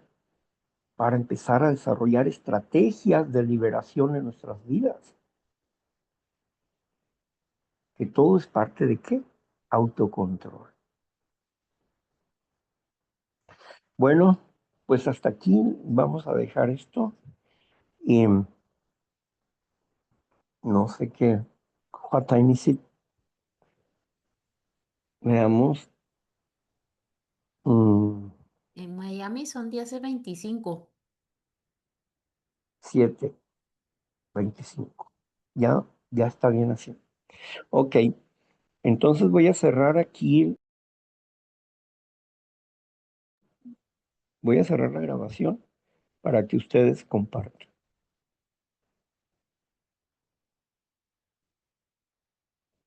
para empezar a desarrollar estrategias de liberación en nuestras vidas. Que todo es parte de qué? Autocontrol. Bueno, pues hasta aquí vamos a dejar esto. Y no sé qué. What time is it? Veamos. mm, En Miami son 10:25. 7:25. Ya está bien así. Ok, entonces voy a cerrar aquí. Voy a cerrar la grabación para que ustedes compartan.